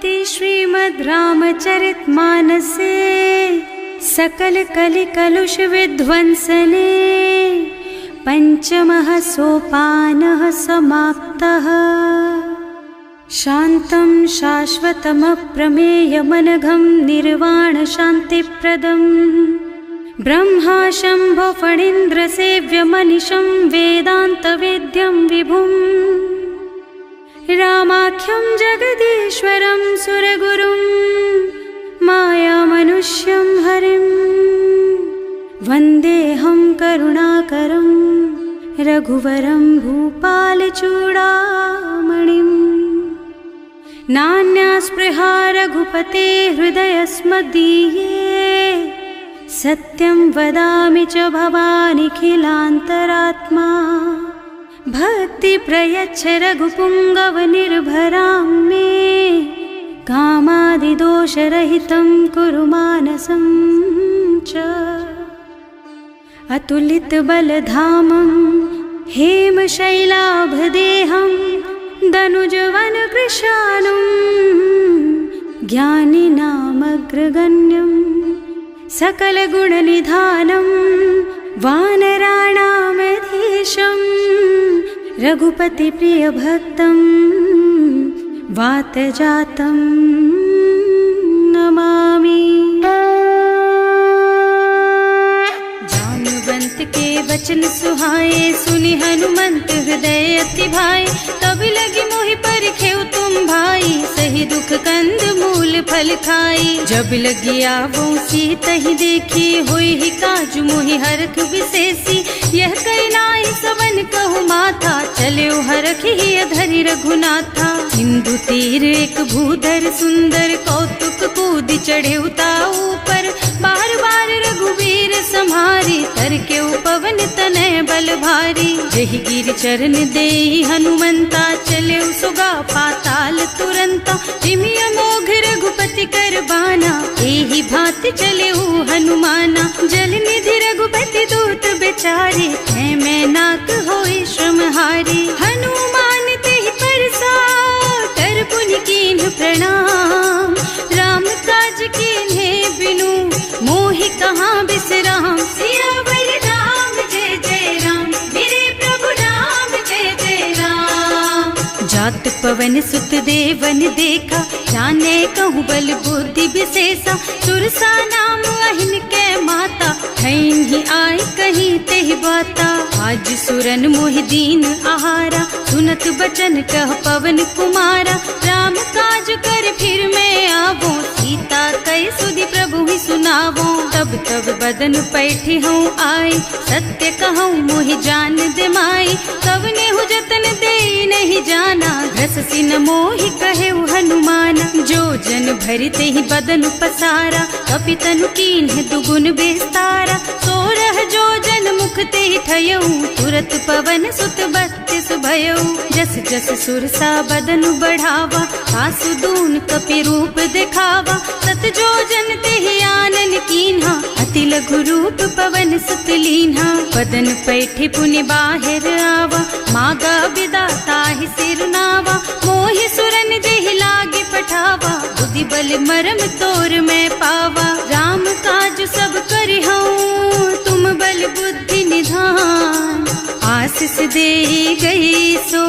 इति श्रीमद् रामचरितमानसे सकल कलि कलुष विध्वंसने पंचमः सोपानः समाप्तः। शान्तं शाश्वतमप्रमेयमनघं निर्वाण शान्तिप्रदम् ब्रह्मा शम्भो फणीन्द्रसेव्यमनिशं वेदान्तवेद्यं विभुम् रामाख्यं जगदीश्वरं सुरगुरुं मायामनुष्यं हरिं वन्देऽहं करुणाकरं रघुवरं भूपालचूडामणिम्। नान्यास्पृहा रघुपते हृदयस्मदीये सत्यं वदामि च भवानिखिलान्तरात्मा। भक्ति प्रयच्छ रघुपुङ्गवनिर्भरां मे कामादिदोषरहितं कुरु मानसं च। अतुलितबलधामं हेमशैलाभदेहं दनुजवनकृशानुं ज्ञानिनामग्रगण्यं सकलगुणनिधानं वानराणामधीशं रघुपतिप्रियभक्तं वातजातं नमामि। जाम्बवंत के वचन सुहाए सुनि हनुमंत हृदय अति भाए। तब लगी मोहि परिखेउ तुम भाई सही दुख कंद मूल फल खाई। जब लगी आवो सीतहि देखी होई ही काजु मोहि हरख विशेषी। यह कई नाई सवन कहु माथा चले हरख ही धरि रघुनाथा। सिंधु तीर एक भूधर सुंदर कौतुक कूद चढ़े ऊपर। बार बार रघुवीर सम्हारी तर के पवन तनय बल भारी। जहि गिर चरण देहि हनुमंता चले सुगा पाताल तुरंता। जिमि अमोघ रघुपति कर बाना एहि भांति चले हनुमाना। जल निधि रघुपति दूत बेचारे है मैं नाक होई श्रमहारी। हनुमान तेहि परसा कर पुनि कीन्ह प्रणाम। राम काज कीन्हे बिनु मोहि कहाँ बिसराम। सियावर राम जय जय राम मेरे प्रभु राम जय जय राम। जात पवन सुत देवन देखा जाने कहूँ बल बुद्धि विशेषा। सुरसा नाम अहिन के माता खैन ही आय कहीं तेहि बाता। आज सुरन मोहि दीन आहारा सुनत बचन कह पवन कुमारा। राम काज कर फिर मैं आवो सीता कई सुधि प्रभु ही सुनावो। तब तब बदन पैठी हूँ आए सत्य कहूँ मोहि जान दे माई। तब नेहु जतन दे नहीं जाना घस सिन मोहि कहे हनुमाना। जो जन भरिते ही बदन पसारा कपि तनु कीन्ह दुगुन बेस्तारा। सोरह जो जन मुख ते ही ठयऊ तुरत पवन सुत 32 भयऊ। जस जस सुरसा बदन बढ़ावा सासु दून कपि रूप दिखावा। सत जो जन ते ही आनन कीन्हा अति लघु रूप पवन सुत लीन्हा। बदन पैठे पुनि बाहिर आवा मागा बिदा ताहि सिर नावा। मोहि सुरन जेहि लागे पठावा बुद्धि बल मरम तोर मैं पावा। राम काज सब करिहूँ तुम बल बुद्धि निधान। आशीष दे गई सो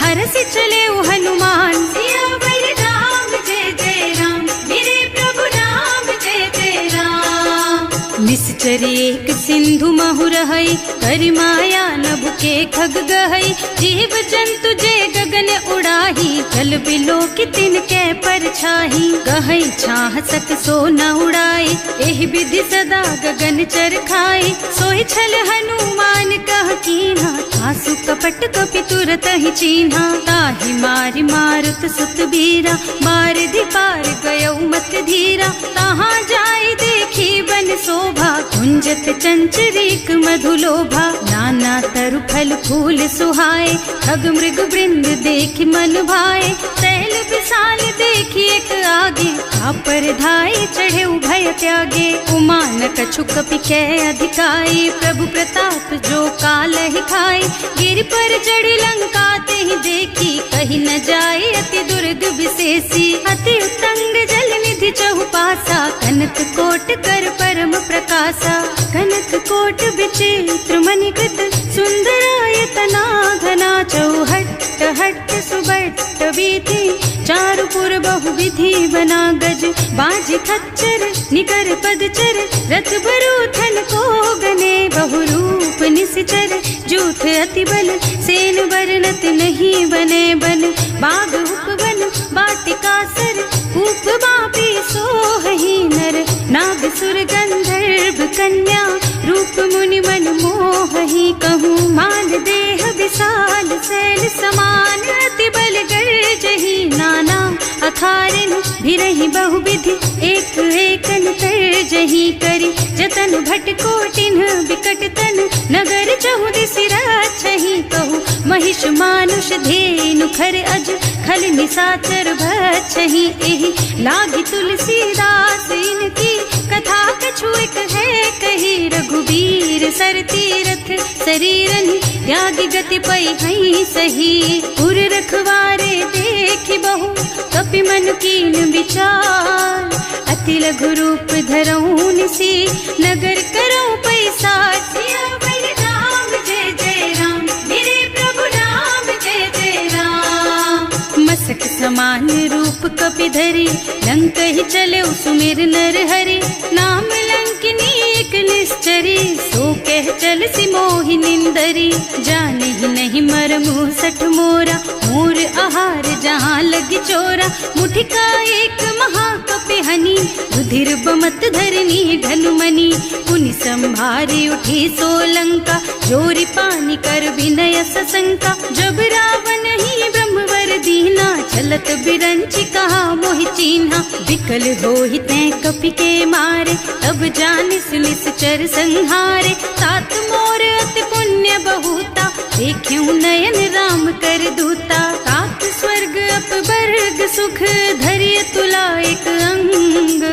हरस चले हनुमान। सियावर राम जय जय राम मेरे प्रभु राम जय जय राम। निश्चर एक सिंधु महु रहई करि माया नभ के खग गहई। जीव जंतु जे गगन उड़ाही जल बिलो की तिनके परछाही। गहई छाह सक सो न उड़ाई एहि विधि सदा गगन चर खाई। सोहि छल हनुमान कह कीन्हा आसु कपट कपि तुरत ही चीन्हा। ताहि मारि मारुत सुत बीरा बारिधि पार गयौ मत धीरा। तहाँ जाय देखी बन शोभा कुंजत चंचरीक मधुलोभा। नाना तरु फल फूल सुहाए खग मृग वृंद देखि मन भाए। तैल विशाल देखी एक आगे पर धाई चढ़े भय त्यागे। उमान कछु कपि कै अधिकाई प्रभु प्रताप जो काल ही खाई। गिर पर चढ़ी लंका ते ही देखी कही कही न जाए अति दुर्ग विशेषी। अति उत्तंग जल निधि चहुपासा, कनक कोट कर परम प्रकाशा। कनक कोट विचित्र मणिकृत, सुंदरायतना घना। चौहट्ट हट्ट सुबट्ट वीथि, चारुपुर बहुविधि बना। गज बाजी खच्चर निकर पदचर, रथ बरूथन को गने। बहुरूप निश्चर जूथ अति बल, सेन बरनत नहीं बने बन। बाग उपवन वाटिका सर, कूप बापी सोहहि नर। नाग सुर गंधर्व कन्या, रूप मुनि मन मोहहि। कहूँ माल देह विशाल शैल समान, अति बल गर्जहि नाना। अखारिन भिरहि बहुविधि, एक एकन तर्जहि करि। जतन भट कोटिन बिकट तन, नगर चहुदिसि रक्षहि। कहूँ महिष मानुष धेनु खर अज, खल निशाचर भक्षहि। एहि लागी तुलसीदास इनकी, कथा कछु एक है कही। रघुबीर सर तीरथ शरीरनि, त्यागी गति पै हई सही। उर रखवारे देखि बहु, कपि मन कीन विचार। अति लघु रूप धरऊँ निसी, नगर करऊँ पैसार। सियावर राम जय जय राम, मेरे प्रभु राम जय जय राम। मसक समान रूप कपि धरि, लंक ही चले सुमिर नर हरि। नाम लंकिनी एक निश्चरी, सो कह चल सी मोहि निंदरी। जाने ही नहीं मरमु सठ मोरा, मोर आहार जहाँ लग चोरा। मुठिका एक महाकपि हनि, रुधिर बमत धरनी ढलुमनि। पुनि संभारी उठी सोलंका, जोरी पानी कर विनय सशंका। जब रावण ही ब्रह्मवर दीना, चलत बिरंची कहा मोहि चीन्हा। विकल होहि तैं कपि के मारे, तब जानिस निश्चर संहारे। तात मोर अति पुण्य बहुता, देख्यूं नयन राम कर दूता। तात स्वर्ग अपवर्ग सुख, धरिय तुला एक अंग।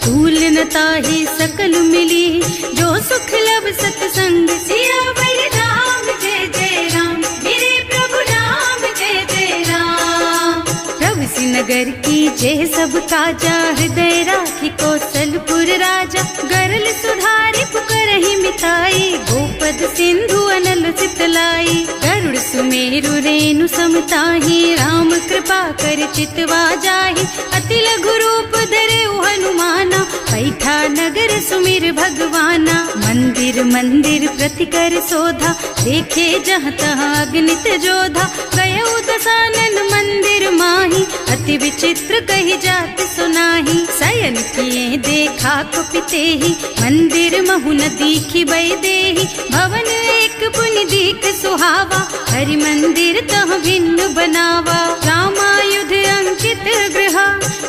तूल न ताहि सकल मिली, जो सुख लब सतसंग। सियावर राम जय जय राम, मेरे प्रभु राम जय जय राम। प्रभु नगर की जय सब काजा, हृदय राखी कौशलपुर राजा। गरल सुधारि पुकारहि मिताई, गोपद सिंधु अनल चितलाई। गरुड़ सुमेरु रेणु समताहि, राम कृपा कर चितवा जाहि। अति लघु रूप धरे हनुमाना, पैठा नगर सुमिर भगवाना। मंदिर मंदिर प्रति कर शोधा, देखे जहाँ तहाँ अगणित जोधा। गयो दशानन मंदिर माही, अति विचित्र कही जात सुनाही। शयन किए देखा कुपितेहि, मंदिर महु न दीखि बैदेहि। भवन एक पुनि दीख सुहावा, हरि मंदिर तह भिन्न बनावा। रामायुध अंकित गृह,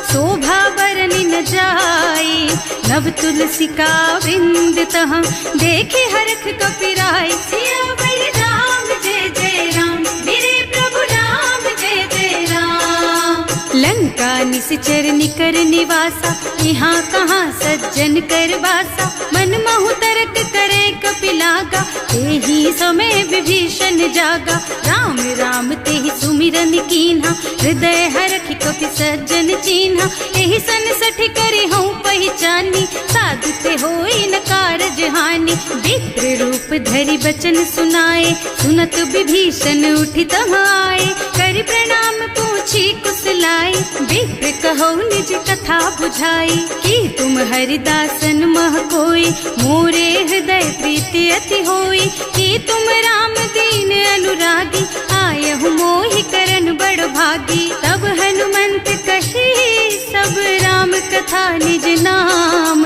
शोभा बरनि न जाई। नव तुलसी का वृंद तह, देखे हरख कपिराई। सियावर राम जय जय राम, मेरे प्रभु राम जय जय राम। लंका निश्चर निकर निवासा, यहाँ कहाँ सज्जन कर वासा। मन महु तरक करे कपिलागा, तेहि समय विभीषण जागा। राम राम तेहि सुमिरन कीन्हा, हृदय हरखि कपि सज्जन चीन्हा। एहि सन सठि करि हूँ पहिचानी, साधु ते होई न कारज हानि। विप्र रूप धरि बचन सुनाए, सुनत विभीषण उठि तहाँ आए। करि प्रणाम पूछी कुशलाई, विप्र कहो निज कथा बुझाई। कि तुम हरिदासन मह कोई, मोरे हृदय प्रीति अति होई। कि तुम राम दीन अनुरागी, आयहु मोहि करन बड़ भागी। तब हनुमंत कही सब राम कथा निज नाम।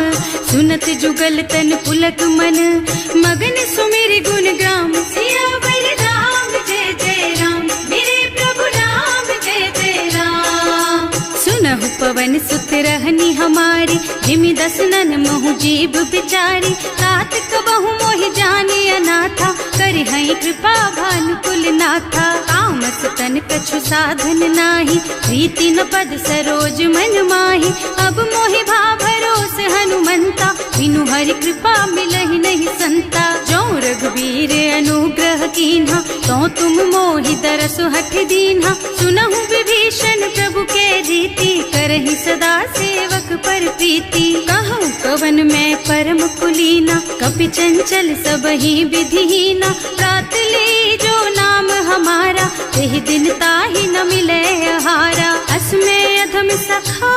सुनत जुगल तन पुलक मन, मगन सुमिर गुण ग्राम। सियावर राम जय जय राम, मेरे प्रभु राम जय जय राम। सुनहु पवन पवन सुत रहनी हमारी, जिमि दसनन महु जीव बिचारी। तात कबहु मोहि जानी अनाथा, करि हई कृपा भानुकुल नाथा। तामस तन कछु साधन नाही, प्रीति न पद सरोज मन माही। अब मोहि भा भरोस हनुमंता, बिनु हरि कृपा मिलहि नहीं संता। जो रघुबीर अनुग्रह कीन्हा, तो तुम मोहि दरसु हठ दीन्हा। सुनहु विभीषण प्रभु के रीति, करहि सदा सेवक पर प्रीति। कहूँ कवन मैं परम कुलीना, कपि चंचल सबहि विधिहीना। प्रात ले जो नाम हमारा, तेहि दिन ताहि न मिले आहारा। अस में अधम सखा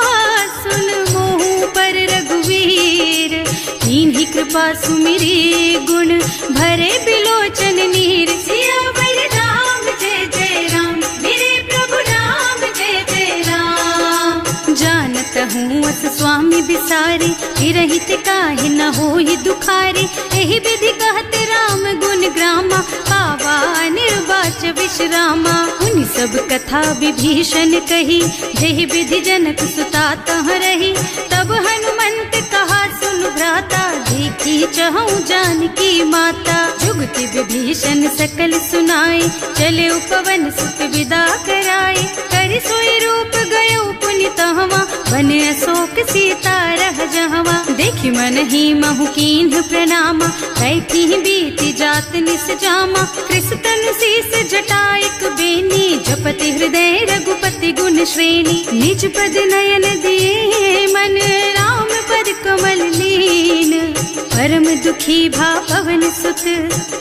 सुन मोहु पर रघुवीर, कीन्ही कृपा सुमिरी गुण भरे बिलोचन नीर। सियावर राम जय जय राम, मेरे प्रभु राम जय जय राम। जानत हूँ अस स्वामी बिसारी, हिरहित काहे न होहि दुखारी। एहि विधि कहत राम गुण ग्रामा, पावा निर्वाच विश्रामा। उन सब कथा विभीषण कही, जेहि विधि जनक सुता तह रही। तब हनुमंत कहा सुन भ्राता, देखी चहु जानकी माता। जुगति विभीषण सकल सुनाई, चले उपवन सुत विदा कराई। करि सोई रूप गयो पुनि तहवा, बने अशोक सीता रह जहवा। देखि मन ही महु कीन्ह प्रणामा, कैथी बीति जात निस जामा। कृष्ण शीस जटाइक बेनी, जपति हृदय रघुपति गुण श्रेणी। निज पद नयन दिए मन, राम पद कमल लीन। परम दुखी भा पवन सुत,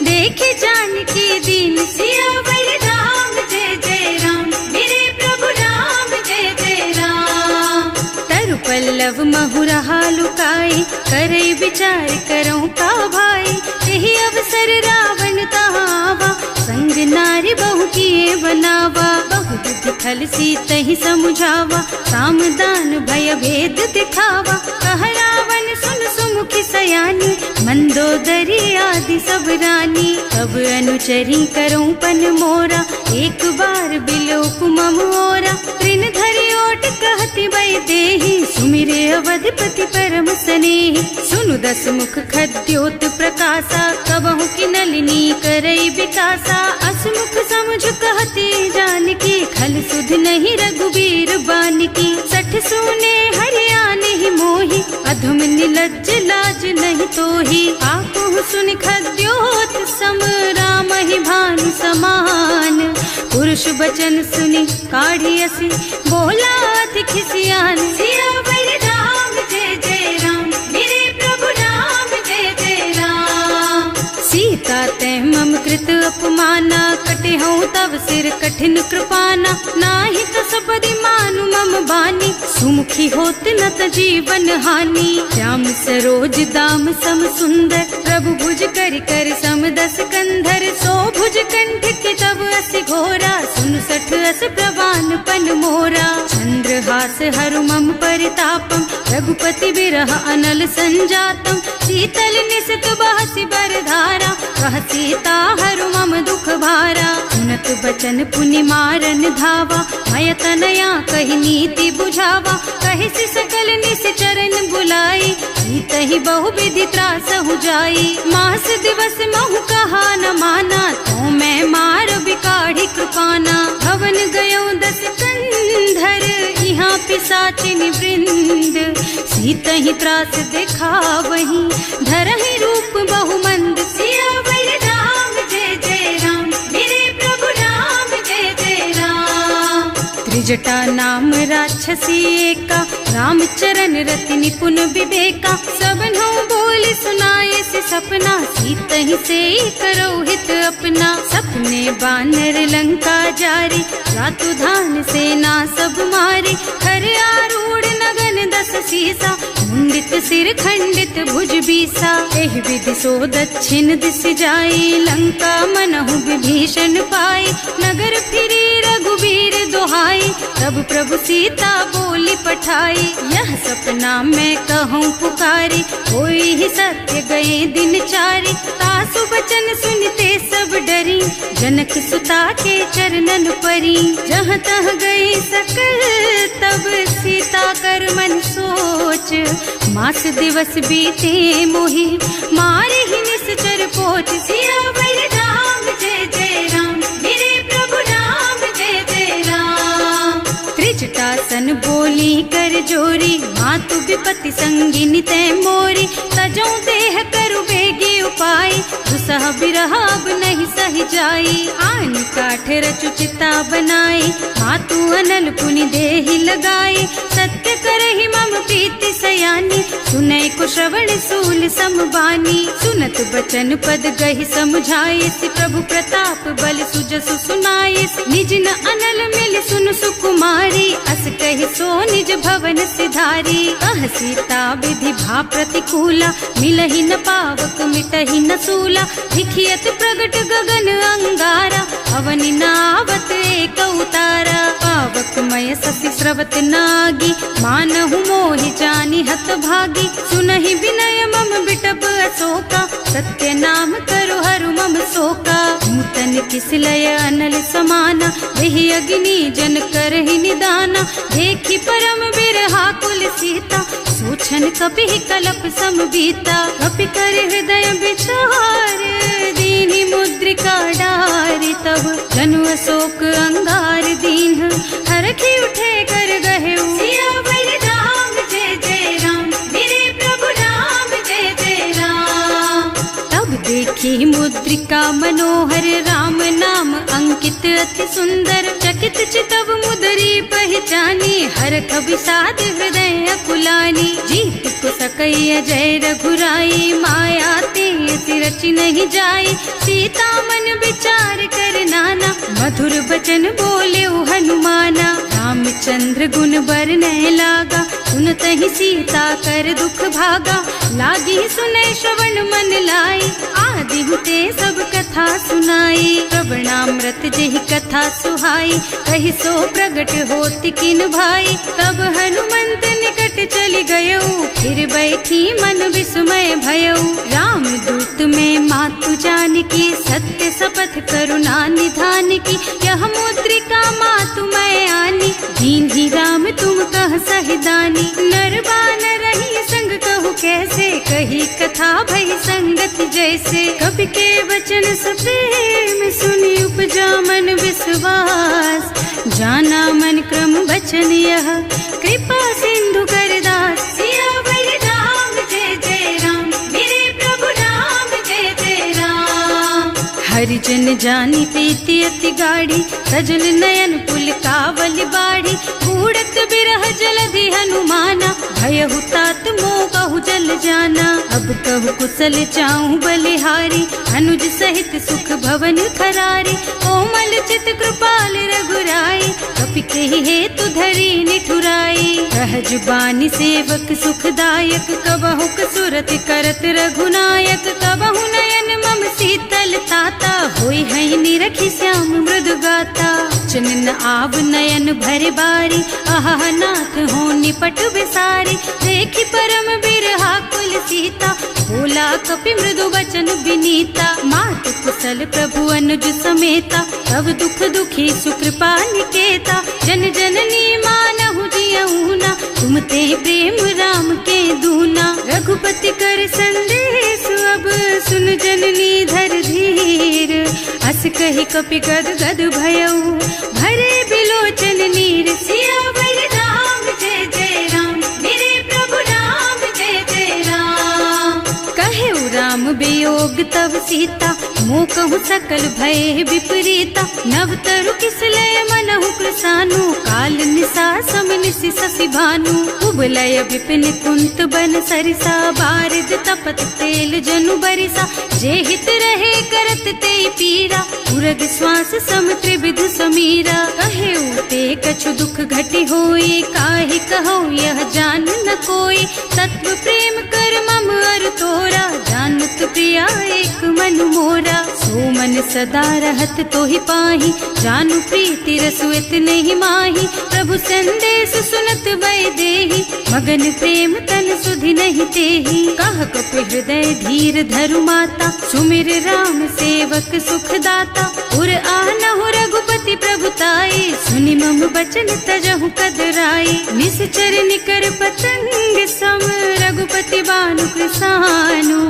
देखे जानकी दीन। सियावर राम जय जय राम, मेरे प्रभु राम जय जय राम। तरु पल्लव महु रहा लुकाई, करई विचार करऊं का भाई। यही अवसर रावण तहावा, संग नारी बहु किए बनावा। बहु बुद्धि खल सीतहि समुझावा, साम दान भय भेद दिखावा। कह रावण सुन सुमुखी सयानी, मंदोदरी आदि सब रानी। तब अनुचरी करऊं पन मोरा, एक बार बिलोक मम ओरा। ऋण धरि ओट कहति भय देहि, सुमिरे अवधपति परम स्नेहि। सुनु दस मुख खद्योत प्रकाशा, कबहु की नलिनी करई विकासा। असमुख समझ कहती जानकी, खल सुध नहीं रघुबीर बानकी। सठ सुने हरियाणा ही मोहि, अधम निलज्ज लाज नहीं तोहि। आकुह सुन खद्योत सम, राम ही भानु समान। पुरुष बचन सुनि काढ़ी असी, बोला अति खिसियान। सियावर राम जय जय राम, मेरे प्रभु राम जय जय राम। सीता तैं मम कृत अपमाना, कटे हूँ तव सिर कठिन कृपाना। नाही तो सबदि मानु मम बानी, सुमुखी होत न त जीवन हानि। श्याम सरोज दाम सम सुंदर, प्रभु भुज कर कर सम दस कंधर। सो भुज कंठ के तब असि घोरा, सुन सठ अस प्रवान पन मोरा। चंद्रहास हरु मम परितापम, रघुपति बिरह अनल संजातम। शीतल निसित बहसि बरधारा, कह सीता हरु मम दुख भारा। सुनत बचन पुनि मारन धावा, मय तनया कहि नीति बुझावा। कहि सि सकल निश्चरन बुलाई, सीतहि बहु विधि त्रासहु जाई। मास दिवस महु कहा न माना, तो मैं मार बिकाढ़ी कृपाना। भवन गयो दस कंधर, यहाँ पिशाचिनि वृंद। सीतहि त्रास दिखावहि, धरहि रूप बहु मंद। सियावर राम जय जय राम, मेरे प्रभु राम जय जय राम। त्रिजटा नाम राक्षसी एका, राम चरण रति निपुण विवेका। सबनों बोल सुनाए से सपना, सीतहि से करो हित अपना। सपने बानर लंका जारी, रातु धान सेना सब मारी। खर आरूढ़ नगन दस सीसा, मुंडित सिर खंडित भुज बीसा। एहि विधि सो दक्षिण दिस जाई, लंका मनहु विभीषण पाई। नगर फिरी रघुबीर दोहाई, तब प्रभु सीता बोली पठाई, यह सपना मैं कहूँ पुकारी, कोई ही सत्य गए दिन चारी। तासु बचन सुनते सब डरी, जनक सुता के चरणन परी। जहाँ तह गई सकल तब सीता कर मन सोच, मास दिवस बीते मोहि मारे ही निश्चर पोच। सियावर राम जय जय राम, मेरे प्रभु राम जय जय राम। त्रिजटासन बोली कर जोरी, मातु विपत्ति संगिनी तै मोरी। तजो देह करु बेगी उपाय, दुसह बिरह अब नहीं सही जाई। आन काठ रचु चिता बनाई, मातु अनल पुनि देहि लगाई। सत्य करहि मम प्रीति सयानी, सुनै को श्रवण सूल समबानी। सुनत बचन पद गहि समझाए, प्रभु प्रताप बल सुजसु सुनाए। निज न अनल मिल सुन सुकुमारी, अस कहि सो निज भवन सिधारी। कह सीता विधि भा प्रतिकूला, मिलहि न पावक मिटहि न सूला। भिखियत प्रगट गगन अंगारा, अवनि नावत एक उतारा। पावक मय ससि स्रवत नागी, मानहु मोहि जानि हत भागी। सुनहि विनय मम बिटप अशोका, सत्य नाम करु हरु मम शोका। नूतन किसलय अनल समाना, वही अग्नि जन करहि निदाना। देखी परम बिरहा कुल सीता, सोचन कपि कलप सम बीता। कपि कर हृदय विचार, दीनि मुद्रिका डारि। तब जनु अशोक अंगार दीन, हरखि उठे कर गहे। सियावर राम जय जय राम, मेरे प्रभु राम जय जय राम। तब देखी मुद्रिका मनोहर, राम नाम अंकित अति सुंदर। चकित चितव मुदरी पहचानी, हरख विषाद हृदय अकुलानी। जीत को सकैय जय रघुराई, माया ते रचि नहीं जाई। सीता मन विचार कर नाना, मधुर बचन बोले हनुमाना। रामचंद्र गुण बरनय लागा, सुनत ही सीता कर दुख भागा। लागी सुनै श्रवण मन लाई, आदि हुते सब कथा सुनाई। श्रवणामृत जेहि कथा सुहाई, कहि सो प्रगट होति किन भाई। तब हनुमंत निकट चली गयो, फिर बैठी मन विस्मय भयो। राम दूत में मातु जानकी, सत्य शपथ करुणा निधान की। यह मुद्रिका मातु मैं आनी, दीन्ही राम तुम कह सहिदानी। नर बानर रही संग कहु कैसे, कही कथा भई संगत जैसे। कवि के वचन सप्रेम सुनि उपजा मन विश्वास। जाना मन क्रम वचन यह, कृपा सिंधु कर दास। सियावर राम जय जय राम, मेरे प्रभु राम जय जय राम। हरिजन जानी प्रीति अति गाढ़ी, सजल नयन पुलकावल बाढ़ी। बूढ़त बिरह जलधि हनुमाना, भयहु तात मोह कहु जल जाना। अब कहु कुशल चाहूं बलिहारी, अनुज सहित सुख भवन खरारी। कोमल चित कृपाल रघुराई, कपि केहि हेतु धरी निठुराई। सहज बानी सेवक सुखदायक, कबहु कसुरत करत रघुनायक। कबहु नयन मम शीतल ताता, होई है निरखि श्याम मृदु गाता। चनन आव नयन भरे बारी, आहा नाथ हो निपट बिसारी। देखी परम बिरहा कुल सीता, बोला कपि मृदु वचन विनीता। मात कुशल प्रभु अनुज समेता, तब दुख दुखी सुकृपा निकेता। जन जननी मानहु जियऊना, तुम ते प्रेम राम के दूना। रघुपति कर संदेश अब सुन जननी धर धीर। अस कहि कपि गद गद भयऊ, भरे बिलोचन नीर। सियावर राम जय जय राम, मेरे प्रभु राम जय जय राम। कहे राम वियोग तब सीता, मोह कहु सकल भय विपरीता। नव तरु किसलय मनहु कृसानु, काल निसा सम निसि शशि भानु। उबलय विपिन कुंत बन सरिसा, बारिद तपत तेल जनु बरिसा। जे हित रहे करत ते पीरा, उरग श्वास सम त्रिविध समीरा। कहे ते कछु दुख घटि होई, काहि कहो यह जान न कोई। तत्व प्रेम कर मम अर तोरा, जानत प्रिया एक मनु मोरा। सो मन सदा रहत तो ही पाही, जानु प्रीति रसु इतने ही माही। प्रभु संदेश सुनत वै देही, मगन प्रेम तन सुधि नहीं तेही। कह कपि हृदय धीर धरु माता, सुमिर राम सेवक सुख दाता। उर आनहु रघुपति प्रभुताई, सुनि मम बचन तजहु कदराई। निश्चर निकर पतंग सम, रघुपति बानु कृसानु।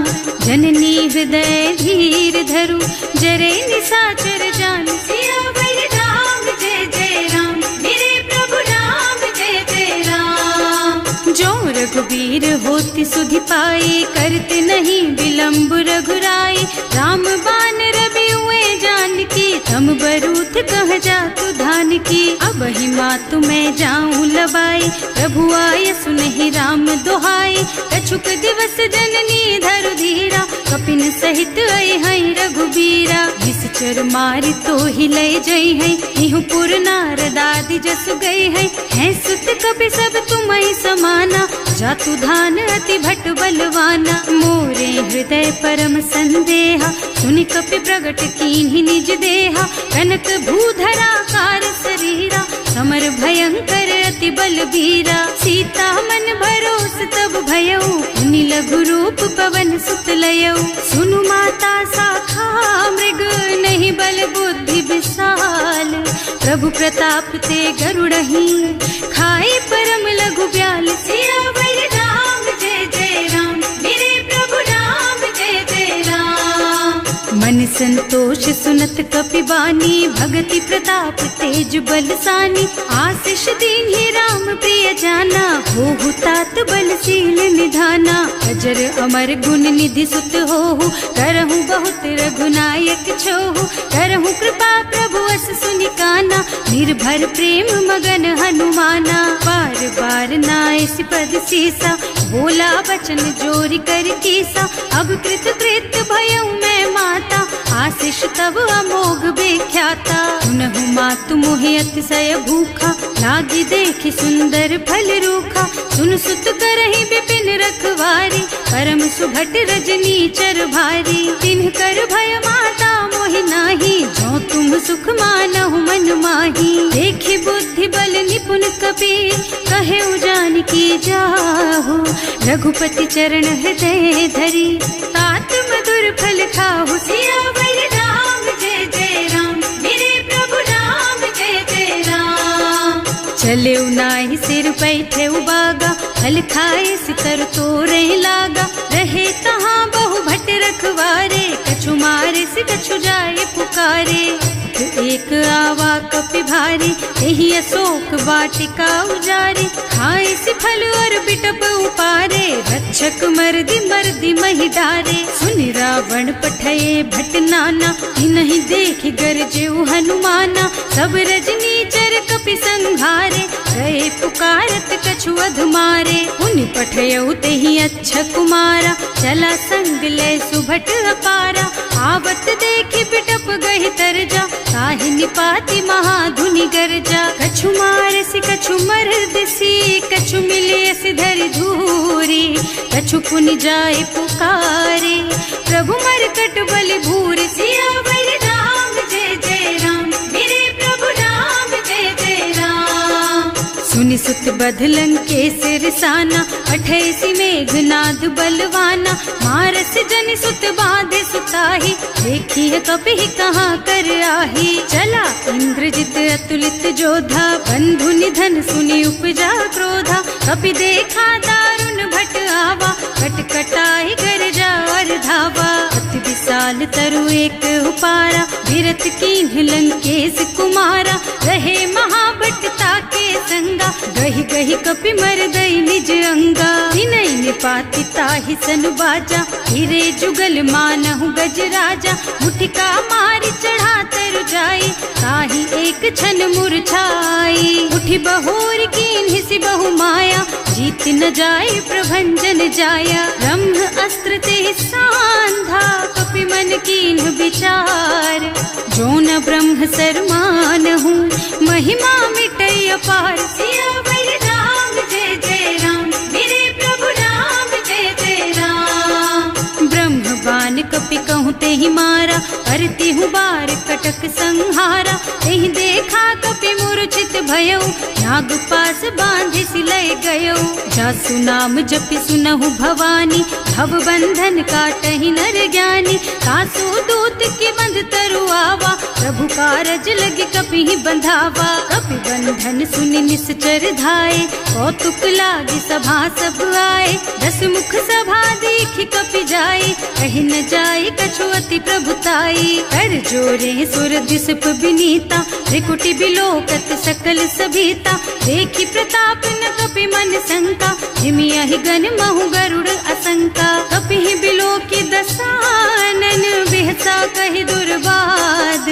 जननी हृदय धीर धरु, जरे निशाचर जानु। सियावर राम जय जय राम, मेरे प्रभु राम जय जय राम। जो रघुबीर होति सुधि पाई, करते नहीं विलम्ब रघुराई। राम बान रवि हुए जानकी, तम बरूथ कह जातु धान की। अब ही मातु मैं जाऊं लबाई, प्रभु आय सुनहि राम दोहाई। कछुक दिवस जननी धरु धीरा, कपिन सहित आई हैं रघुबीरा। निश्चर मारि तो ही लय जई हैं, इहु पुर नारद आदि जसु गई हैं। हैं सुत कपि सब तुम्हि समाना, जातु धान अति भट बलवाना। मोरे हृदय परम संदेहा, सुनि कपि प्रगट कीन्हि निज देहा। कनक भूधरा कार शरीरा, समर भयंकर अति बलबीरा। सीता मन भरोस तब भयउ, मुनि लघु रूप पवन सुत लयउ। सुनु माता शाखा मृग, नहीं बल बुद्धि विशाल। प्रभु प्रताप ते गरुड़हि, खाई परम लघु ब्याल। सियावर राम जय जय राम, मेरे प्रभु राम जय जय राम। मन संतोष सुनत कपि बानी, भगति प्रताप तेज बलसानी। आशीष दीन्हि राम प्रिय जाना, होहु तात बलशील निधाना। अजर अमर गुण निधि सुत होहु, करहु बहुत रघुनायक छोहु। करहु कृपा प्रभु अस सुनि काना, निर्भर प्रेम मगन हनुमाना। बार बार नाइस पद सीसा, बोला बचन जोरि कर कीसा। अब कृत कृत भयउ मैं माता, आशीष तब अमोघ बेख्याता। सुनहु मातु मोहि अतिशय भूखा, लागी देखि सुंदर फल रूखा। सुन सुत करहि विपिन रखवारी, परम सुभट रजनी चर भारी। तिन्ह कर भय माता मोहि नाही, जो तुम सुख मानहु मन माही। देखि बुद्धि बल निपुण कबीर, कहे जानकी जाहु। रघुपति चरण हृदय धरी, तात मधुर फल खाहु। सियावर राम जय जय राम, मेरे प्रभु राम जय जय राम। चले नाहि सिर बैठे बागा, फल खाए सितर तोरे लागा। रहे तहाँ बहु भट रखवारे, कछु मारे से कछु जाए पुकारे। एक आवा कपि भारी, यही अशोक वाटिका उजारी। खाए से फल और बिटप उपारे, रक्षक मर्दि मर्दि महि डारे। सुनि रावण पठये भट नाना, नहीं देखि गरजेउ हनुमाना। सब रजनी चर कपि संघारे, गए पुकारत कछु अधमारे। उनि पठयउ तेहि अच्छा कुमारा, चला संग ले सुभट अपारा। आवत देखि बिटप गहि तरजा, ताहि निपाति महाधुनि गरजा। कछु मारसि कछु मरदसी, कछु मिले सिधरि धूरी। कछु पुनि जाए पुकारे, प्रभु मरकट बलि भूरि। सियावर राम जय जय राम, मेरे प्रभु राम जय जय राम। सुनि सुत बधलन के सिरसाना, 28 मेघनाद बलवाना। मारस जनि सुत बांधे सुताही, देखी है कपि कहाँ कर आही। चला इंद्रजित अतुलित जोधा, बंधु निधन सुनि उपजा क्रोधा। कपि देखा दारुण भट आवा, कटकटाई गरजा और धावा। अति विशाल तरु एक उपारा, विरत कीन्ह लंकेश कुमारा। रहे महाभट ताके संगा, गहि गहि कपि मरदई निज अंगा। तिनहि निपाति ताहि सन बाजा, हिरे जुगल मानहु गज राजा। मुठिका मारि चढ़ा तरु जाई, ताहि एक छन मुरझाई। उठि बहोर कीन्हि सि बहु माया, जीत न जाय प्रभंजन जाया। ब्रह्म अस्त्र ते सांधा, कपि मन कीन्ह विचार। जो न ब्रह्म सरमानहु, महिमा मिटै अपार। सियावर राम जय जय राम, मेरे प्रभु राम जय जय राम। ब्रह्म बान कपि कहूँ ते ही मारा, करती हूँ बार कटक संहारा। तेहि देखा कपि मूर्छित भयउ, नाग पास बांधि सिलय गयउ। जासु नाम जपि सुनहु भवानी, भव बंधन काटहि नर ज्ञानी। तासु दूत की बंध तरु आवा, प्रभु कारज लगे कपि ही बंधावा। कपि बंधन सुनि निश्चर धाये, कौतुक लागी सभा सब आए। 10 मुख सभा देखि कपि जाए, कहि न जाए कछु अति प्रभुताई। कर जोरे सुर दिसप विनीता, त्रिकुटी बिलोकत सकल सभीता। देखि प्रताप न कपि मन शंका, हिमियहि गन महु गरुड़ असंका। कपि ही बिलोकी दसानन, बिहसा कहि दुर्बाद।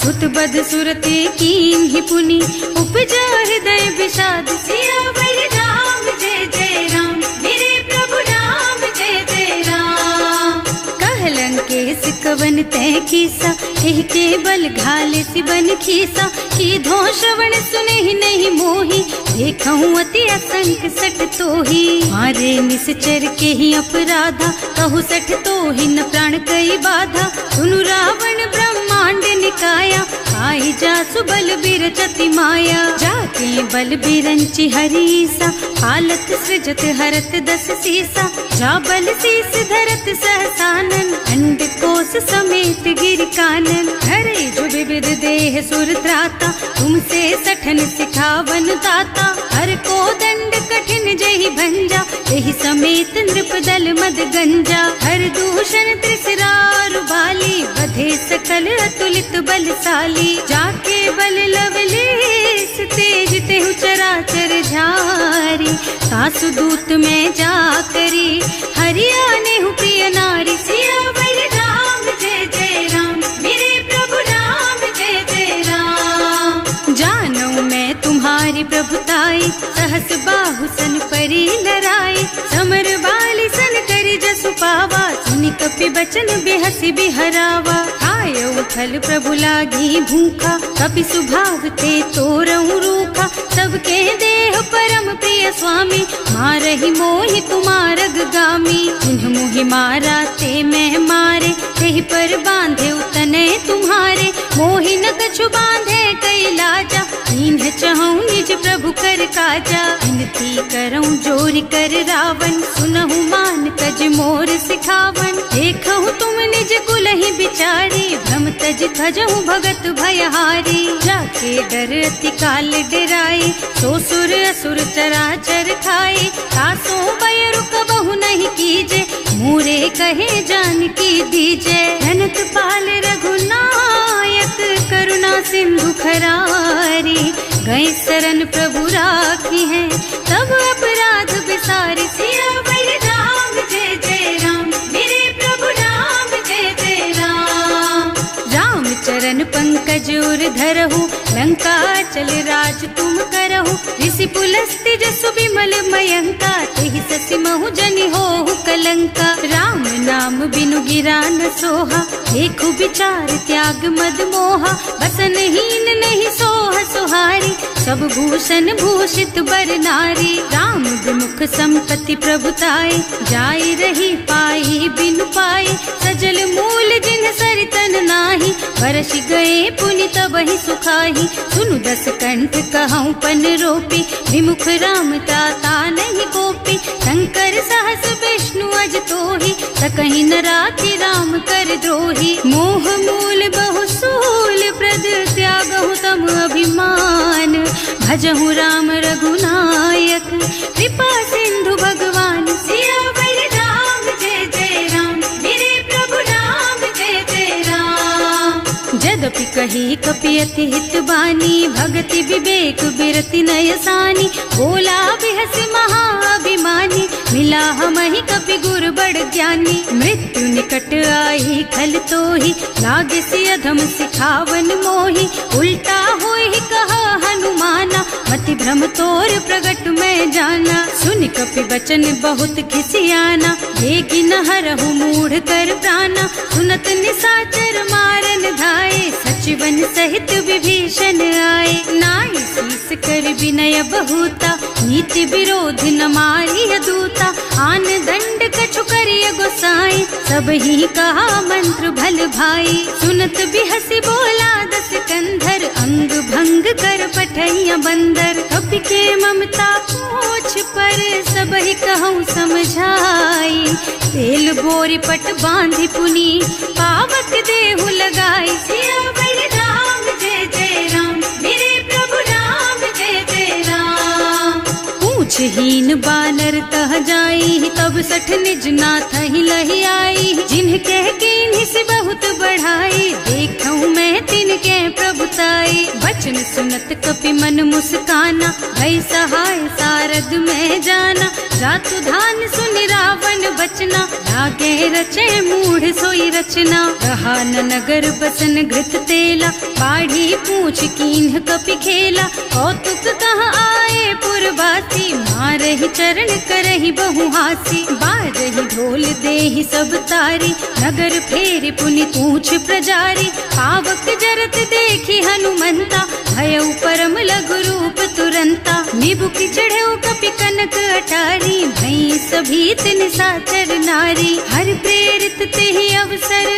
सुत बध सुरते कीन ही पुनि, उपजा हृदय विषाद। सियावर राम जय जय राम, मेरे प्रभु राम जय जय राम। कहलन के सिकवन तय कीसा, एह के बल घाले सिबन खीसा। की धो श्रवण सुने ही नहीं मोही, देखऊं अति असंक सठ तोही। मारे निश्चर के ही अपराधा, कहु सठ तोहि न प्राण कई बाधा। सुनु रावण ब्रह्मांड निकाया, आई जासु बल बिरचति माया। जाके बल बिरंचि हरीसा, हालत सृजत हरत 10 सीसा। जा बल शीस धरत सहसानन, अंड कोस समेत गिर कानन। हरे जो विविध देह सुर त्राता, तुमसे सठन सिखावन दाता। हर को दंड कठिन जहि भंजा, तेहि समेत नृप दल मद गंजा। हर दूषण त्रिसरारु बाली, बधे सकल अतुलित बलशाली। जाके बल लवलेस तेज तेहु चराचर झारी। सासु दूत में जा करी, हरियाने हूँ प्रिय नारी। सियावर राम जय जय राम, मेरे प्रभु राम जय जय राम। जानू मैं तुम्हारी प्रभुताई, सहस बाहु सन परी लराई। समर बाली सन करी जसु पावा, सुनि कपि बचन बेहसी बिहरावा। आयो फल प्रभु लागी भूखा, कपि सुभाव ते तोरऊ रूखा। सबके देह परम प्रिय स्वामी, मारहि मोहि तुमारग गामी। जिन्ह मोहि मारा ते मैं मारे, तेहि पर बांधे उतने तुम्हारे। मोहि न कछु बांधे कई लाजा, इन्ह चहूँ निज प्रभु कर काजा। विनती करऊँ जोरि कर रावण, सुनहु मान तज मोर सिखावन। देखहु तुम निज कुल ही बिचारी, भ्रम तज खजहु भगत भयहारी। जाके डर अति काल डराई, सो सुर असुर चराचर खाए। तासो भय रुक बहु नहीं कीजे, मोरे कहे जान की दीजे। धनत पाल रघुनायक, करुणा सिंधु खरारी। गए शरण प्रभु राखी है, तब अपराध बिसारी। सियावर राम जय जय राम, मेरे प्रभु राम जय जय राम। राम चरण पंकज उर धरहु, लंका चल राज तुम करहु। ऋषि पुलस्त्य जसु विमल मयंका, तेहि ससि महु जनि होहु कलंका। राम नाम बिनु गिरा न सोहा, देखु विचार त्याग मद मोहा। बसनहीन नहीं सोह सुहारी, सब भूषण भूषित बर नारी। राम विमुख संपत्ति प्रभुताई, जाई रही पाई बिनु पाई। सजल मूल जिन सरितन नाही, बरस गए पुनि तबहि सुखाही। सुनु 10 कंठ कहऊँ पन रोपी, विमुख राम ताता नहीं कोपी। शंकर सहस विष्णु अज तोहि, सकहि न राखि राम कर द्रोही। मोह मूल बहु सूल प्रद, त्यागहु तम अभिमान। भजहु राम रघुनायक, कृपा सिंधु भगवान। सियावर राम जय जय राम, मेरे प्रभु राम जय जय राम। जदपि कही कपि अति हित बानी, भगति विवेक बिरति नयसानी। बोला बिहस महाअभिमानी, मिला हमहि कपि गुर बड़ ज्ञानी। मृत्यु निकट आई खल तोहि, लागे सि अधम सिखावन मोहि। उल्टा होहि कहा हनुमाना, मति भांति भ्रम तोर प्रगट में जाना। सुन कपि बचन बहुत खिसियाना, देगी न हरहु मूढ़ कर प्राणा। सुनत निशाचर मारन धाये, सचिवन सहित विभीषण आए। नाई शीस कर विनय बहुता, नीति विरोध न मारिय दूता। आन दंड कछु करिय गोसाई, सब ही कहा मंत्र भल भाई। सुनत बिहसी बोला दस कंधर, अंग भंग कर पठैया बंदर। कपि के ममता पूछ पर, सब ही कहूँ समझाई। तेल बोरी पट बांधी पुनी, पावक देहु लगाई। सियावर राम जय जय राम, मेरे प्रभु राम जय जय राम। पूछहीन बानर तह जाई, तब सठ निज नाथ ही लही आई। जिन्ह कह कीन्ही से बहुत बढ़ाई, देखूं मैं तिनके प्रभुताई। बचन सुनत कपि मन मुस्काना, भई सहाय सारद में जाना। जातु धान सुनि रावण बचना, लागे रचे मूढ़ सोई रचना। रहा न नगर बसन घृत तेला, बाढ़ी पूछ कीन्ह कपि खेला। कौतुक कह आए पुरवासी, मारहि चरण करहि बहु हासी। बारहि ढोल देहि सब तारी, नगर फेरि पुनि पूछ प्रजारी। पावक जरत देखि हनुमंता, भयउ परम लघु रूप तुरंता। निबुकि चढ़ऊ कपि कनक अटारी, भई सभीत निशाचर नारी। हर प्रेरित तेहि अवसर,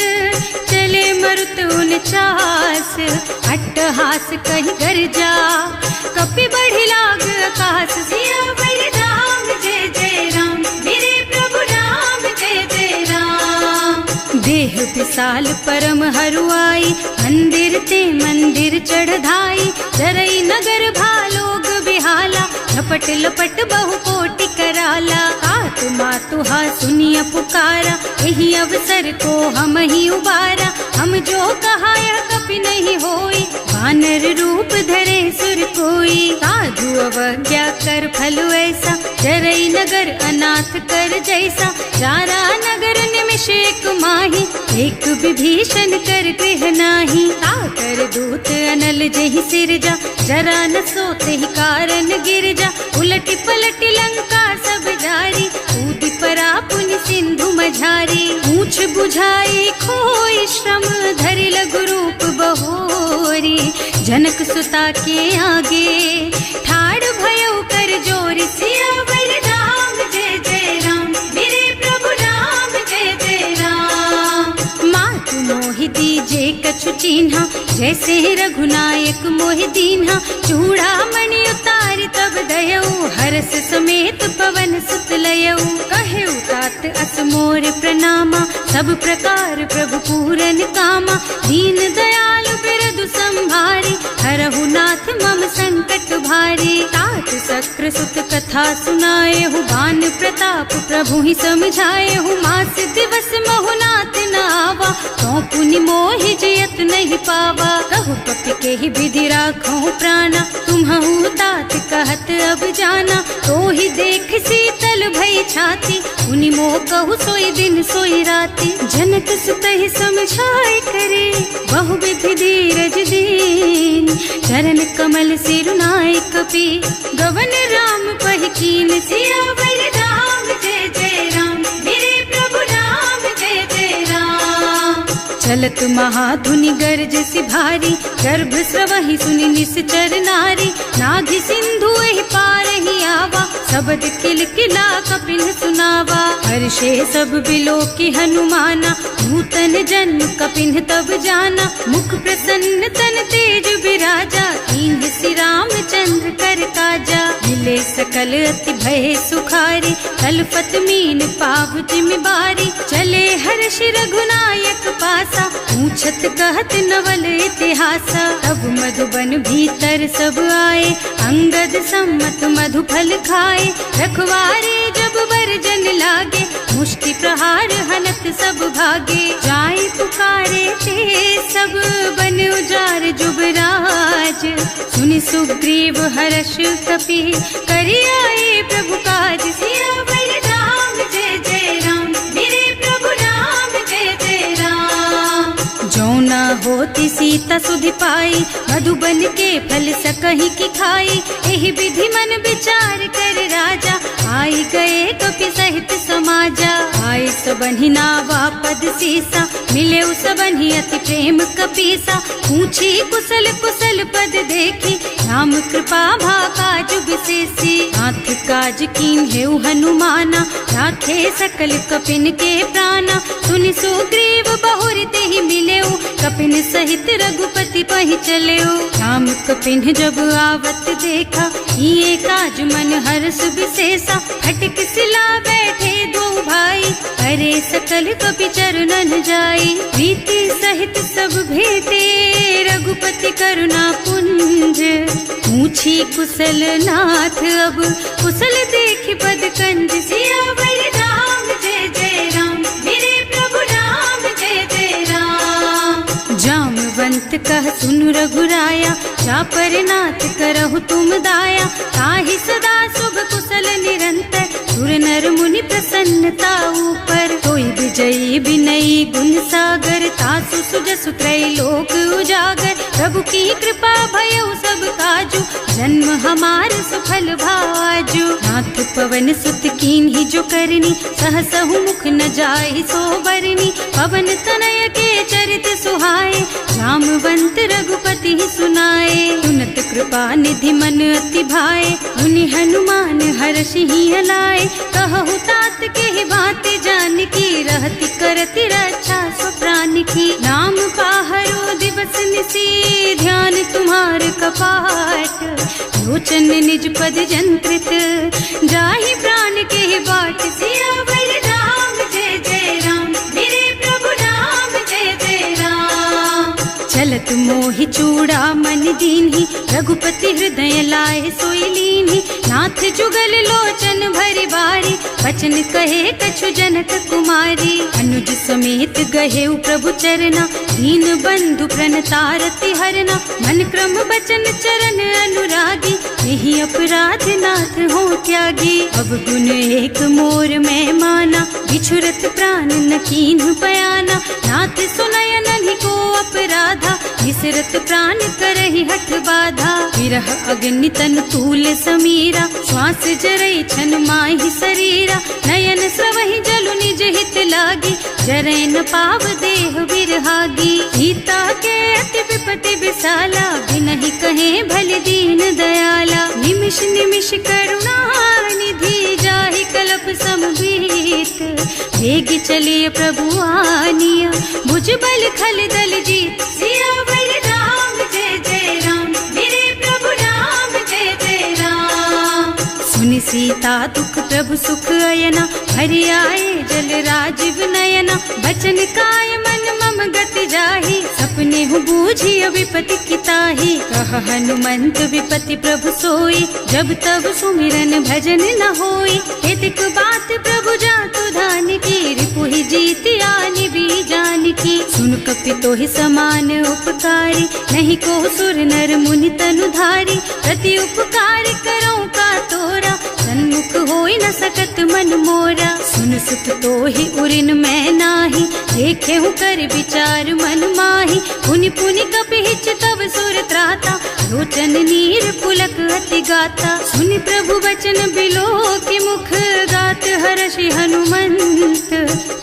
चले मरुत उनचास। अट्टहास कहि गर्जा, कपि बढ़ि लाग आकाश। सियावर राम जय जय राम, मेरे प्रभु राम जय जय राम। देह विशाल परम हरुआई, मंदिर ते मंदिर चढ़धाई। जरई नगर भालोग बिहाला, लपट लपट बहु कोटि कराला। आत्मा तुहा सुनिय पुकारा, यही अवसर को हम ही उबारा। हम जो कहा यह कपि नहीं होई, वानर रूप धरे सुर कोई। साधु अवज्ञा कर फल ऐसा, जरई नगर अनाथ कर जैसा। जारा नगर निमिष एक माही, एक विभीषण कर गृह नाही। ताकर दूत अनल जहि सिरजा, जरा न सोते ही कारण गिरजा। उलटी पलटी लंका सब जारी, कूदि परा पुनि सिंधु मझारी। पूछ बुझाई खोई श्रम, धरि लघु रूप बहोरी। जनक सुता के आगे, ठाड़ भयउ कर जोरी। सियावर राम जय जय राम, मेरे प्रभु राम जय जय राम। मातु मोहि दीजे कछु चिन्हा, जैसे रघुनायक मोहि दीन्हा। चूड़ा मणि उतारि तब दयऊ, हरस समेत पवन सुत लयऊ। कहेउ तात अस मोर प्रणामा, सब प्रकार प्रभु पूरन कामा। दीन दयालु बिरदु संभारी, हरहु नाथ मम संकट भारी। तात सक्र सुत कथा सुनाएहु, बान प्रताप प्रभु ही समझाएहु। मास दिवस महु नाथ न आवा, तो पुनि मोहि जियत नहीं पावा। कहु कपि केहि विधि राखहु प्राणा, तुम्हु तात कहत अब जाना। तो ही देख शीतल भई छाती, उनि मोह कहु सोई दिन सोई राती। जनक सुतहि समझाए करे, बहु विधि धीरज दीन। चरण कमल सिरुनाए कपि, गवन राम पहि कीन। सियावर राम जय जय राम, मेरे प्रभु राम जय जय राम। चलत महाधुनि गर्ज सि भारी, गर्भ स्रवहि सुनि निश्चर नारी। नाघि सिंधु एहि पार ही आवा, शब्द किलकिला कपिन सुनावा। हर्षे सब बिलोकि हनुमाना, नूतन जन्म कपिन तब जाना। मुख प्रसन्न तन तेज विराजा, कीन्ह श्री रामचंद्र कर काजा। मिले सकल अति भय सुखारी, कलपत मीन पाव जिमिबारी। चले हर्ष रघुनायक पासा, पूछत कहत नवल इतिहासा। तब मधुबन भीतर सब आए, अंगद सम्मत मधु फल खाए। रखवारे जब बरजन लागे, मुष्टि प्रहार हनत सब भागे। जाय पुकारे ते सब बन उजार जुबराज। सुनि सुग्रीव हर्ष कपि, करि आए प्रभु काज। सियावर राम जय जय राम, मेरे प्रभु राम जय जय राम। जो न होती सीता सुधि पाई, मधुबन के फल सकहि की खाई। एहि विधि मन विचार कर राजा, आई गए कपि सहित समाजा। आए सबहि नावा पद सीसा, मिले सबहि अति प्रेम कपीसा। पूछी कुशल कुशल पद देखी, राम कृपा भाका जुग विशेषी। नाथ काज कीन्हेउ हनुमाना, राखे सकल कपिन के प्राणा। सुनि सुग्रीव बहुर तेहि मिलेउ, कपिन सहित रघुपति पहि चलेउ। राम कपिन जब आवत देखा, ये काज मन हर्ष विशेषा। हटक सिला बैठे दो भाई, अरे सकल कपि चरणन जाई। प्रीति सहित सब भेटे, रघुपति करुणा पुंज। पूछी कुशल नाथ अब, कुशल देख पद कंज। सियावर राम जय जय राम, मेरे प्रभु राम जय जय राम। जामवंत कह सुनु रघुराया, चापर नाथ करहु तुम दाया। ताहि सदा शुभ कुशल निरंतर, सुर नर मुनि प्रसन्नता ऊपर। कोई विजयी विनयी गुण सागर, तासु सुजसु त्रैलोक उजागर। प्रभु की कृपा भयउ सब काजू, जन्म हमार सुफल भाजू। नाथ पवन सुत कीन्ही जो करनी, सहसहु मुख न जाहि सो बरनी। पवन तनय के चरित सुहाए, रामवंत रघुपति सुनाए। सुनत कृपा निधि मन अति भाए, मुनि हनुमान हर्षि अलाए। कहु तात के बात जानकी, रहति करति रक्षा सो प्राण की। नाम पाहरो दिवस निसी, ध्यान तुम्हार कपाट। लोचन निज पद जंत्रित, जाहि प्राण के बाट। सियावर राम जय जय राम, मेरे प्रभु राम जय जय राम। चलत मोहि चूड़ा मन दीन्ही, रघुपति हृदय लाए सोई लीन्ही। नाथ जुगल लोचन भरि बारी, बचन कहे कछु जनक कुमारी। अनुज समेत गहेउ प्रभु चरना, दीन बंधु प्रणतारति हरना। मन क्रम बचन चरण अनुरागी, यही अपराध नाथ हो त्यागी। अब गुण एक मोर मैं माना, बिछुरत प्राण न कीन्ह बयाना। नाथ सुनय नन्हि को अपराधा, विसरत प्राण करहि हठ बाधा। विरह अग्नि तन तूल समीरा, श्वास जरई छन माहि शरीरा। नयन स्रवहि जलु निज हित लागी, जरै न पाव देह बिरहागी। सीता के अति विपति विशाला, बिनहि कहे भल दीन दयाला। निमिष निमिष करुणा निधि, जाहि कल्प समभीत। वेग चलिए प्रभु आनिया, भुज बल खल दल जीत। सियावर राम जय जय राम, मेरे प्रभु राम जय जय राम। सुनि सीता दुख प्रभु सुख अयना, हरि आए जल राजीव नयना। बचन काय मन मम गति जाहि, सपने हूँ बूझी विपति किताही। कह हनुमंत विपति प्रभु सोई, जब तब सुमिरन भजन न होई। हेतिक बात प्रभु जातु धान की, रिपुहि जीति आनि भी जान की। सुन कपि तोहि समान उपकारी, नहीं को सुर नर मुनि तनु धारी। प्रति उपकार करो का तोरा, सन्मुख होई न सकत मन मोरा। सुन सुत तोहि उरिन मैं नाही, देखे हूँ कर विचार मन माही। पुनि पुनि कपिहिच तब सुर त्राता, लोचन नीर पुलक अति गाता। सुनि प्रभु वचन बिलो की मुख, गात हर्षि हनुमंत।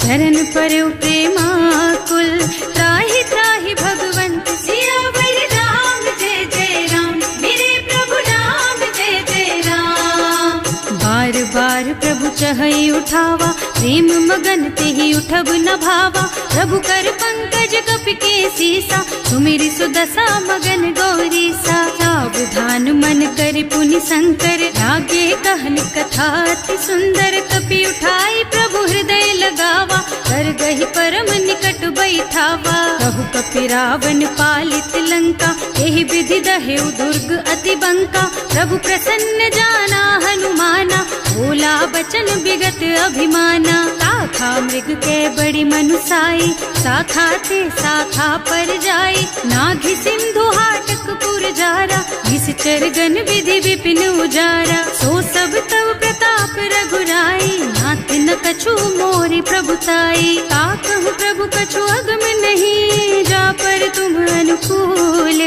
चरण परउ प्रेमाकुल, त्राहि त्राहि भगवंत। सियावर राम जय जय राम, मेरे प्रभु राम जय जय राम। बार बार प्रभु चहई उठावा, प्रेम मगन तेहि उठब न भावा। प्रभु कर पंकज कपि के सीसा, सुमिरि सुदशा मगन गौरीसा। सावधान मन कर पुनि शंकर, लागे कहन कथा अति सुंदर। कपि उठाई प्रभु हृदय लगावा, कर गहि परम निकट बैठावा। कहु कपि रावण पालित लंका, एहि विधि दहेउ दुर्ग अति बंका। प्रभु प्रसन्न जाना हनुमाना, बोला बचन विगत अभिमाना। शाखा मृग के बड़ी मनुसाई, शाखा ते शाखा पर जाई। नाघि सिंधु हाटक पुर जारा, निश्चर गण विधि विपिन उजारा। सो सब तव प्रताप रघुराई, नाथ न कछु मोरि प्रभुताई। ताकहु प्रभु कछु अगम नहीं, जा पर तुम अनुकूल,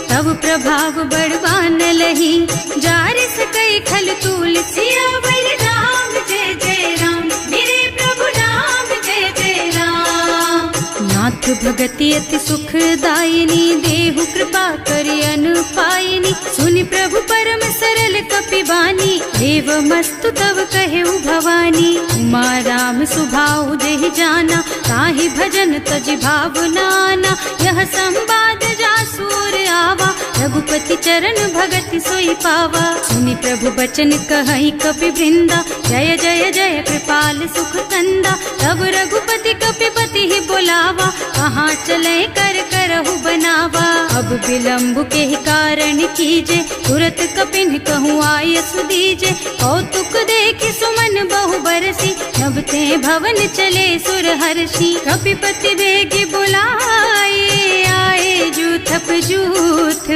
तब प्रभाव बड़वान लही, जार सकई खल तूल। सियावर राम जय जय राम, मेरे प्रभु राम जय जय राम। नाथ भगति अति सुखदायिनी, देहु कृपा करि अनुपायिनी। सुनि प्रभु परम सरल कपिबानी, एवमस्तु तव कहेउ भवानी। उमा राम सुभाउ जेहि जाना, ताहि भजन तजि भावनाना। यह संवाद जासूर आवा, रघुपति चरण भगति सोई पावा। सुनि प्रभु बचन कहई कपि वृंदा, जय जय जय कृपाल सुख कंदा। तब रघुपति कपिपति ही बोलावा, कहाँ चले कर करहु बनावा। अब विलंब के ही कारण कीजे, तुरत कपिन कहूँ आय सुदीजे। कौतुक देखि सुमन बहु बरसी, नभ ते भवन चले सुर हर्षि। कपिपति बेगी बुलाए, आए जूथप जूथ।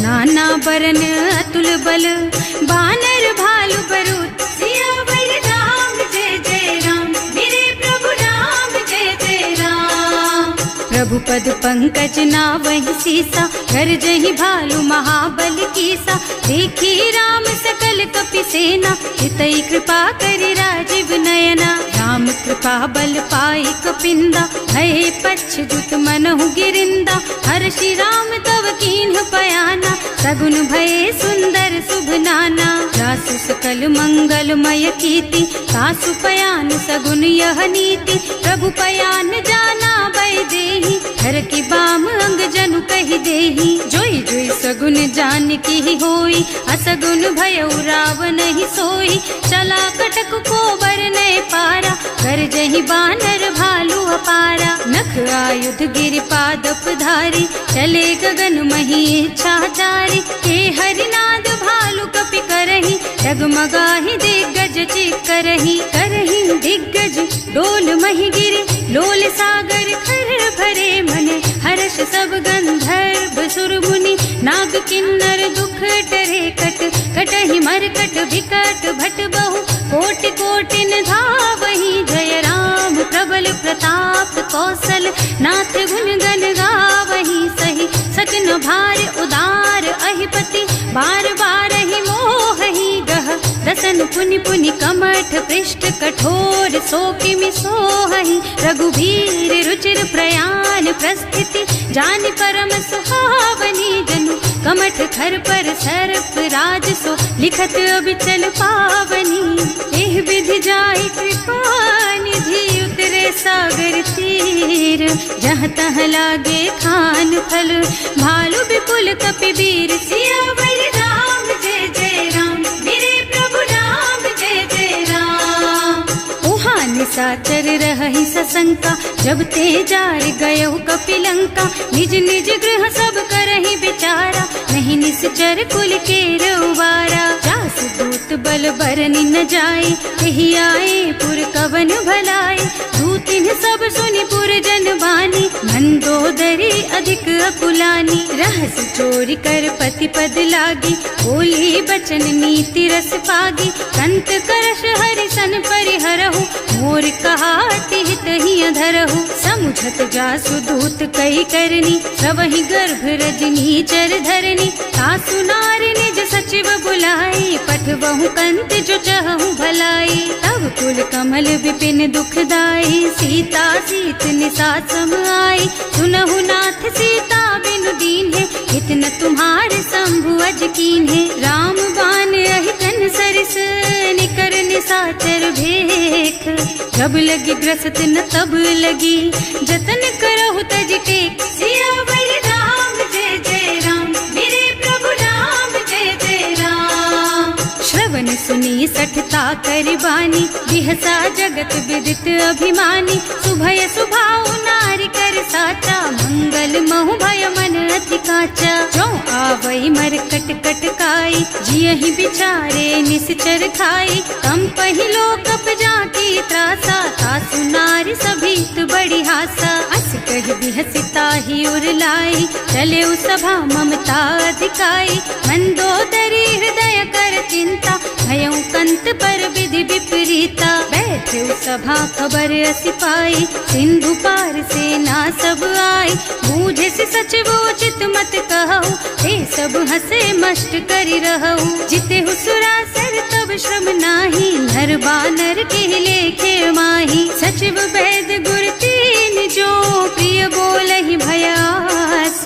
नाना बरन अतुल बल, बानर भालु बरूथ। सियावर राम जय जय राम, मेरे प्रभु राम जय जय राम। प्रभु पद पंकज नावहि सीसा, कर जहि भालु महाबल कीसा। देखी राम सकल कपि सेना, हितई कृपा करि राजीव नयना। राम कृपा बल पाई कपिंदा, भये पच्छ्युत मनहु गिरिंदा। हर्षि राम तव कीन्ह पयाना, सगुन भये सुंदर शुभ नाना। जासु सकल मंगलमय कीर्ति, तासु पयान सगुन यह नीति। प्रभु पयान जाना बै देहि, हर की बाम अंग जनु कहि देहि। जोई जोई सगुन जान की होई, असगुन भयउ रावण ही सोई। चला कटक को बरनय पारा, कर जहि बानर भालु अपारा। नख आयुध गिरि पादप धारी, चले गगन मही इच्छाचारी। के हरिनाद भालु कपि करही, डगमगाहि दिग्गज चिक्करही। करही दिग्गज डोल मही गिरि, लोल सागर खर भरे मने। हर्ष सब गंधर्व सुर मुनि, नाग किन्नर दुख डरे कट। कटहि मरकट विकट भट बहु, कोटि कोटिन धावहि। जय राम प्रबल प्रताप कौशल, नाथ गुण गण गावहि। सही सकन भार उदार अहिपति, बार बार ही मोहहि गह। रसन पुनि पुनि कमठ पृष्ठ, कठोर सोकिमि सोहहि। रघुवीर रुचिर प्रयाण प्रस्थिति, जानि परम सुहावनी। जनु कमठ खर पर सर्प राज सो, लिखत अबिचल पावनी। एह विधि जाहि कृपा निधि, उतरे सागर तीर। जहाँ तहाँ लागे खान फल, भालु विपुल कपि वीर। सियावर राम जय जय राम, मेरे प्रभु राम जय जय राम। उहाँ निशाचर रहहि सशंका, जब ते जार गयहु कपिलंका। निज निज गृह सब करहि विचारा, नहीं निश्चर कुल के रउबारा। जासु दूत बल बरनि न जाए, एहि आए पुर कवन भलाए। दूतिन सब सुनि पुर जन बानी, मंदोदरी अधिक अकुलानी। रहस चोरी कर पति पद लागी, बोली बचन नीति रस पागी। संत करश हरि सन परिहरहु, मोर कहाति हित ही अधरहु। समुझत जासु दूत कई करनी, सबहि गर्भ रजनी चर धरनी। सासु नारी निज सचिव बुलाई, पठवहु कंत जो चहु भलाई। तब कुल कमल विपिन दुखदाई, सीता सीत निसा सम आई। सुनहु नाथ सीता बिनु दीन्हे, इतन तुम्हारे शंभु अज कीन्हे। राम बान अहितन सरिस, निकर निसाचर भेख। जब लगी ग्रसत न तब लगी, जतन करहु तज टेक। सियावर राम जय जय राम, मेरे प्रभु राम जय जय राम। श्रवण सुनी सठता करबानी, बिहसा जगत विदित अभिमानी। सुभय सुभाउ नारी कर साचा, मंगल महु भय मन अति काचा। जो आवई मरकट कटकाई, जियहि बिचारे निश्चर खाई। तम पहिलो कप जाकी त्रासा, तासु नारी सभीत बड़ी हासा। अस कहि बिहसिता ही उरलाई, चले सभा ममता अधिकाई। मंदोदरी हृदय कर चिंता, भयउ कंत पर विधि विधि विपरीता। बैठे सभा खबर असी पाई, सिंधु पार सेना सब आई। बूझे से सचिव उचित मत कहऊ, हे सब हंसे मष्ट करी रहऊ। जिते हुसुरासर तब श्रम नाही, नर बानर के लेखे माही। सचिव वैद गुर तीन जो, प्रिय बोलहि भयास।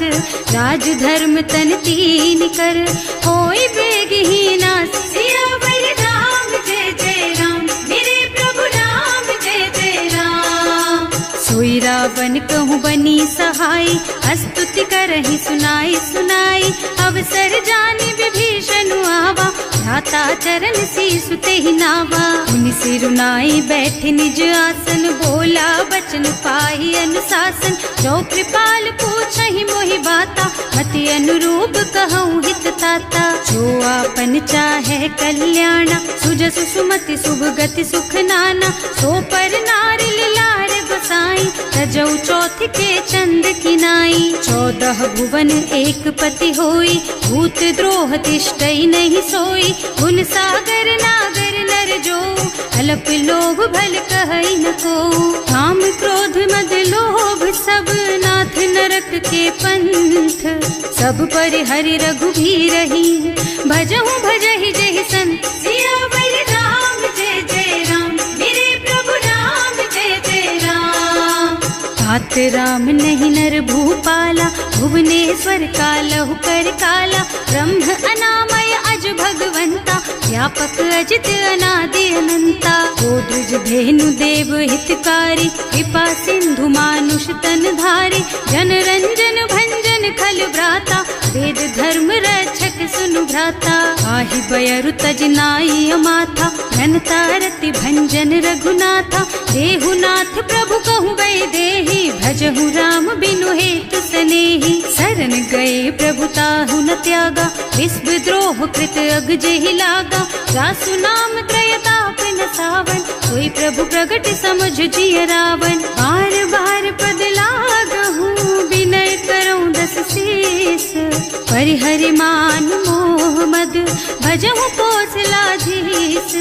राज धर्म तन तीन कर, होई बेगहीना। सियावर राम जय जय राम, मेरे प्रभु राम जय जय राम। सोई रावण कहूँ बनी सहाय, स्तुति करहि सुनाई सुनाई। अवसर जानी विभीषण आवा, भ्राता चरण शीसु तेहि नावा। मुनि सिरुनाई बैठे निज आसन, बोला बचन पाहि अनुशासन। जो कृपाल पूछहि मोहि बाता, मति अनुरूप कहूँ हित ताता। जो आपन चाहे कल्याणा, सुजसु सुमति शुभ गति सुख नाना। सो पर नारि लार गोसाई, तजौ चौथ के चंद किनाई। 14 भुवन एक पति होई, भूत द्रोह तिष्ठई नहीं सोई। गुण सागर नागर नर जो, अल्प लोभ भल कहई न को। काम क्रोध मद लोभ सब, नाथ नरक के पंथ। सब पर हरि रघुबीरहि, भजहु भजहि जहि संत। सियावर राम जय जय राम, मेरे प्रभु राम जय जय राम। तात राम नहीं नर भूपाला, भुवनेश्वर कालहु कर काला। ब्रह्म अनामय अज भगवंता, व्यापक अजित अनादि अनंता। गोद्रुज धेनु देव हितकारी, कृपा सिंधु मानुष तन धारी। जन रंजन भंजन खल भ्राता, वेद धर्म रक्षक सुनु भ्राता। आहि बयरु तज नाई अमाथा, घनता रति भंजन रघुनाथा। देहुनाथ प्रभु कहूँ वैदेही, भजहु राम बिनु हेतु सनेही। शरण गए प्रभु ताहु न त्यागा, विश्व द्रोह कृत अग जेहि लागा। जासु नाम त्रयताप न सावन, कोई प्रभु प्रगट समझ जिय रावण। बार बार पद लागहु, विनय करऊँ दस शीस। परिहरि मान मोह मद, भजहु कौशलाधीश।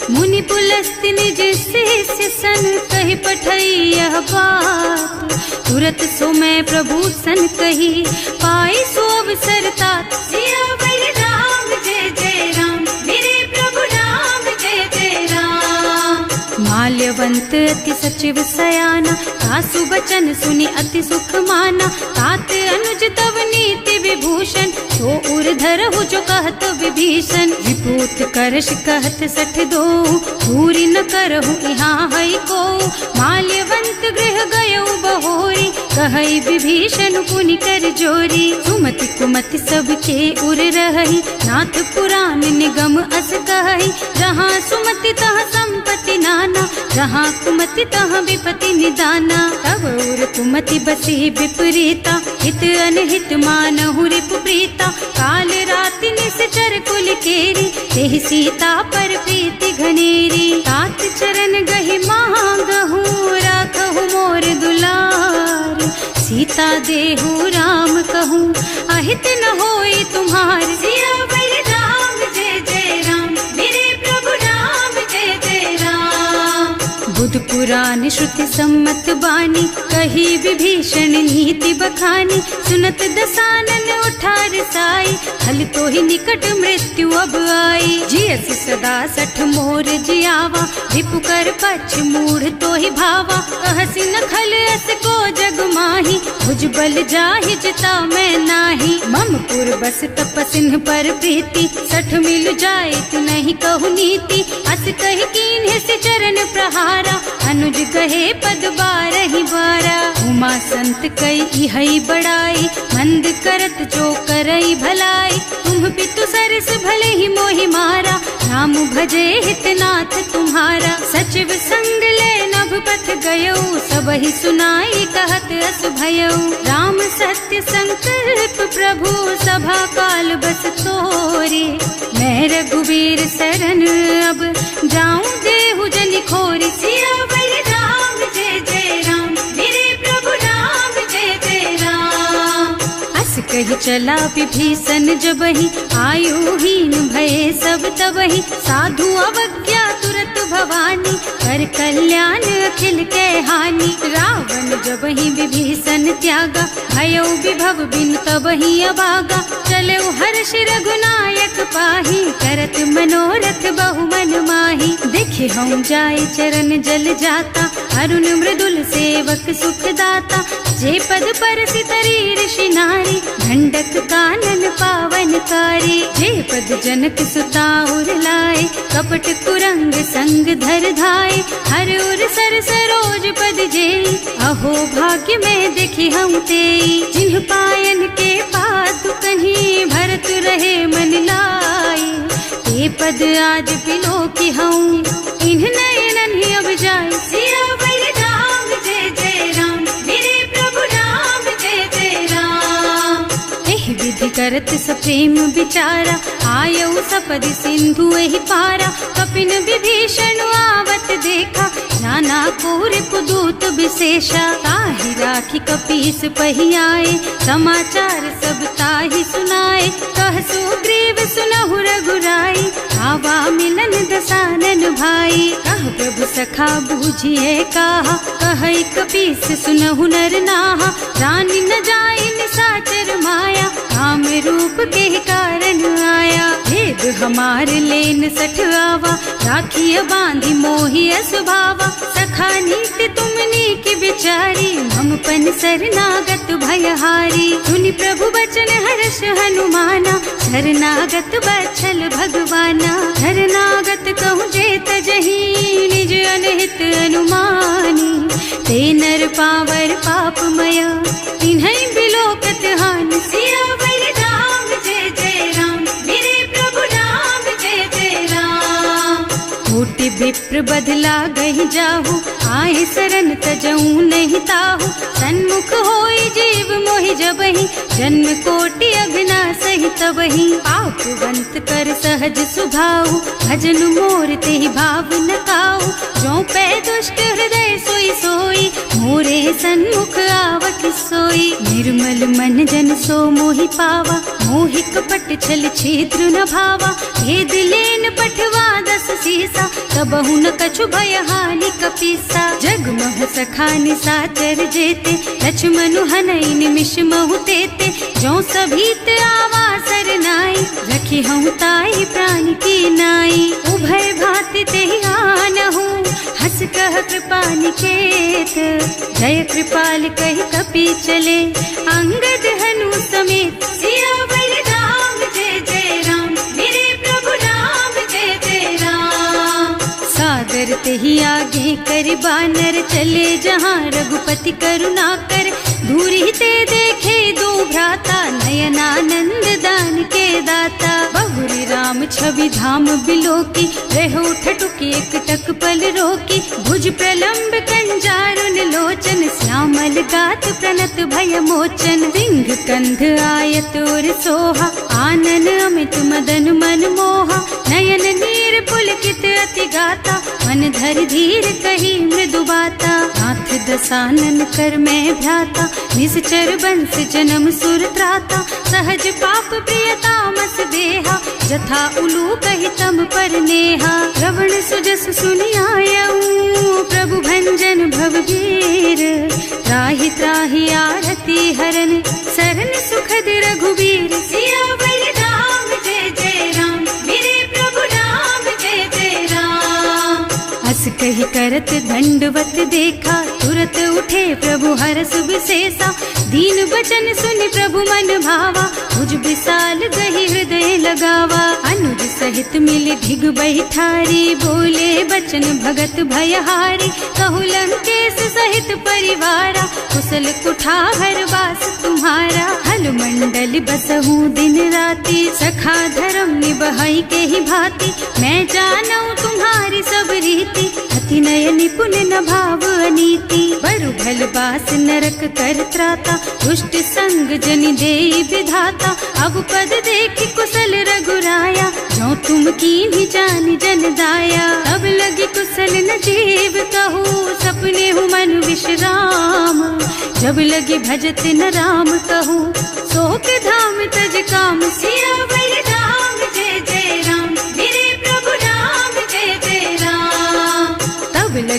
मुनि पुलस्त्य निज शिष्य सन, कहि पठई यह बात। तुरत सो मैं प्रभु सन कही, पाई सो अवसर तात। सियावर राम जय जय राम, मेरे प्रभु राम जय जय राम। माल्यवंत अति सचिव सयाना, तासु बचन सुनि अति सुख माना। तात अनुज तव नीति विभूषण, सो उर धरहु जो कहत विभीषण। विभूत करश कहत 62, पूरी न करहु यहाँ हई को। माल्यवंत गृह गयौ बहोरी, कहई विभीषण पुनि कर जोरी। सुमति कुमति सबके उर रहई, नाथ पुराण निगम अस कहई। जहाँ सुमति तहाँ संपत्ति नाना, जहाँ कुमति तहाँ विपत्ति निदाना। तब उर कुमति बसी विपरीता, हित अनहित मानहु रिपु प्रीता। काल राति निश्चर कुल केरी, तेहि सीता पर प्रीति घनेरी। तात चरण गहि मांगहु, राखहु मोर दुलार। सीता देहु राम कहूँ, अहित न होई तुम्हार। सियावर राम जय जय राम, मेरे प्रभु राम जय जय राम। बुध पुराण श्रुति सम्मत बानी, कही विभीषण नीति बखानी। सुनत दसानन उठार साई, हल तो ही निकट मृत्यु अब आई। जियसि सदा 60 मोर जियावा, रिपु कर पक्ष मूढ़ तो ही भावा। कहसि न खल अस को जग माही, भुज बल जाहि जिता मैं नाही। मम पुर बस तपसिन्ह पर प्रीति, 60 मिल जाए तु नहीं कहु नीति। अस कहि कीन्ह से चरण प्रहारा, अनुज कहे पद 12 बारा। उमा संत कई इहई बड़ाई, मंद करत जो करई भलाई। तुम पितु सरस भले ही मोहि मारा, नाम भजे हितनाथ तुम्हारा। सचिव संग ले नभ पथ गयो, सबहि सुनाई कहत अस भयो। राम सत्य संकल्प प्रभु, सभा काल बस तोरे। मैं रघुवीर शरण अब, जाऊं देहु जनि खोरी। सियावर राम जय जय राम, मेरे प्रभु राम जय जय राम। अस कही चला विभीषण जबहि, आयुहीन भये सब तबहि। साधु अवज्ञा तुरत सहित भवानी, कर कल्याण अखिल के हानि। रावण जब ही विभीषण त्यागा, भयो विभव बिन तब ही अभागा। चले हर्ष रघुनायक पाही, करत मनोरथ बहु मन माही। देखे हम जाय चरण जल जाता, अरुण मृदुल सेवक सुख दाता। जे पद परसि तरी ऋषि नारी, ढंडक कानन पावनकारी। जे पद जनक सुता उर लाए, कपट कुरंग संग धर धाये। हर उर सर सरोज पद जेई, अहो भाग्य में देखी हम तेई। जिन्ह पायन के पातु कहीं, भरत रहे मन लाई। ते पद आज बिलो की हूँ, इन्ह नयनन ही अब जाए। सियावर राम जय जय राम, मेरे प्रभु राम जय जय राम। एहि विधि करत सप्रेम विचारा, आयऊ सपदि सिंधु एहि पारा। कपिन विभीषण आवत देखा, नाना कोर कुदूत विशेषा। ताहि राखी कपीस पहि आए, समाचार सब ताहि सुनाए। कह सुग्रीव सुनहु रघुराई, आवा मिलन दसानन भाई। कह प्रभु सखा बूझिए काहा, कहै कपीस सुनहु नर नाहा। रानी न जाय निशाचर माया, काम रूप के कारण आया। भेद हमार लेन सठ आवा, राखिय बांधी मोहि स्वभावा। सखा नीति तुमनी की बिचारी, हम पन शरणागत भयहारी। सुनि प्रभु बचन हर्ष हनुमाना, शरणागत बछल भगवाना। शरणागत कहूँ जेत जही, निज अनहित अनुमानी। ते नर पावर पापमय, तिन्है बिलोकत हानि। सियावर राम जय जय राम, मेरे प्रभु राम जय जय राम। कोटि विप्र बदला गहि जाहु, आए शरण तजऊ नहीं ताहु। सन्मुख होई जीव मोहि जबहि, जन्म कोटि अघनासहि तबहि। पापवंत कर सहज सुभाऊ, भजन मोर तेहि भाव न काऊ। जो पै दुष्ट हृदय सोई सोई, मोरे सन्मुख आवत सोई। निर्मल मन जन सो मोहि पावा, मोहि कपट छल छिद्र न भावा। भेद लेन पठवा दस सीसा, कबहु न कछु भय हानि कपीसा। जगमोह सखा निशाचर जेते, लक्ष्मणु हनई निमिष महु तेते। जो सभीत आवा सरनाई, रखी हूँ ताई प्राण की नाई। उभय भांति तेहि आनहु, हस कह कृपा निकेत। जय कृपाल कहि कपि चले, अंगद हनु समेत। सियावर राम जय जय राम, मेरे प्रभु राम जय जय राम। सादर तेहि आगे कर बानर, चले जहाँ रघुपति करुणा कर। दूरी ते देखे दो भ्राता, नयनानंद दान के दाता। बहुरी राम छवि धाम बिलोकी, रहो ठटुकी एक टक पल रोकी। भुज प्रलंब कंजारुन लोचन, श्यामल गात प्रणत भय मोचन। सिंह कंध आयत और सोहा, आनन अमित मदन मन मोहा। नयन नीर पुलकित अति गाता, मन धर धीर कही मृदु बाता। नाथ दसानन कर मैं भ्राता, निश्चर बंस जन्म सुर त्राता। सहज पाप प्रियता मस देहा, जथा उलू कहि तम पर नेहा। श्रवण सुजस सुनि आयऊ, प्रभु भंजन भवभीर। त्राहि त्राहि आरती हरन, सरन सुखद रघुबीर। सियावर राम जय जय राम, मेरे प्रभु राम जय जय राम। हस कहि करत दंडवत देखा, तुरत उठे प्रभु हरस विशेषा। दीन बचन सुनि प्रभु मन भावा, भुज विशाल गहि हृदय लगावा। अनुज सहित मिल धिग बैठारी, बोले बचन भगत भयहारी। कहु लंकेश सहित परिवारा, कुशल कुठार वास तुम्हारा। हल मंडल बसहु दिन राति, सखा धर्म निबहई के ही भांति। मैं जानऊ तुम्हारी सब रीति, अति नय निपुण न भाव अनीति। बरु भल बास नरक कर त्राता, दुष्ट संग जनि देई विधाता। अब पद देखि कुशल रघुराया, जो तुम कीन्ही जानि जन दाया। अब लगी कुशल न जीव कहू, सपने हूँ मन विश्राम। जब लगी भजत न राम कहू, शोक धाम तज काम। सियावर राम जय जय राम, मेरे प्रभु राम जय जय राम।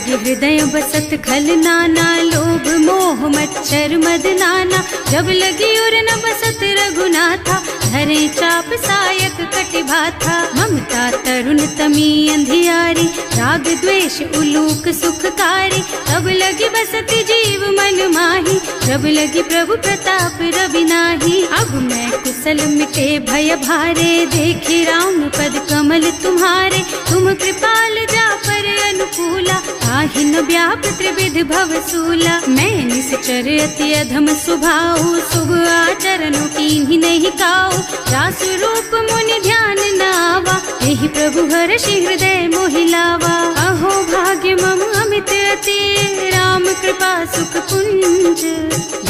लागे हृदय बसत खल नाना, लोभ मोह मच्छर मद नाना। जब लगी उर न बसत रघुनाथा, धरे चाप सायक कटिभाथा। ममता तरुण तमी अंधियारी, राग द्वेष उलूक सुखकारी। तब लगी बसत जीव मन माही, जब लगी प्रभु प्रताप रवि नाही। अब मैं कुशल मिटे भय भारे, देखे राम पद कमल तुम्हारे। तुम कृपाल जा पर अनुकूला, ताहि न व्याप त्रिविध भव सूला। मैं निश्चर अति अधम सुभाऊ, शुभ आचरणों कीन्ही नहीं काऊ। रास रूप मुनि ध्यान न आवा, यही प्रभु हर्षि हृदय मोहि लावा। अहो भाग्य मम अमित अति, राम कृपा सुख पुंज।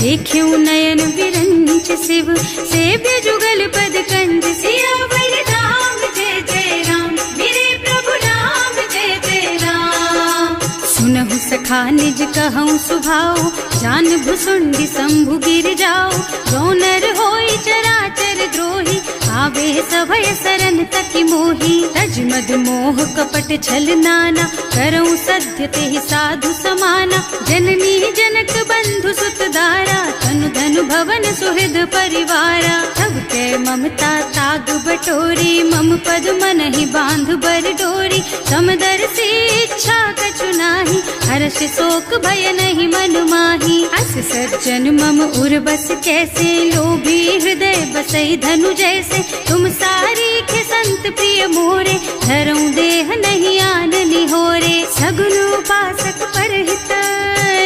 देख्यु नयन विरंच शिव, सेव्य जुगल पद कंज। सियावर राम जय जय राम, मेरे प्रभु राम जय जय राम। सुनहु सखा निज कहूँ सुभाऊ, जान भुसुंडी शंभु गिर जाओ। गौनर होई चराचर द्रोही, आवे सभय सरन तकी मोही। तज मद मोह कपट छल नाना, करऊँ सत्य तेहि साधु समाना। जननी जनक बंधु सुत दारा, तनु धनु भवन सुहृद परिवारा। तब कै ममता ताग बटोरी, मम पद मन ही बांध बर डोरी। समदर्शी इच्छा कछु नाही, हर्ष शोक भय नहीं मन माही। अस सज्जन मम उर बस कैसे, लोभी हृदय बसई धनु जैसे। तुम सारी के संत प्रिय मोरे, धरऊं देह नहीं आन निहोरे। सगुन उपासक परहित,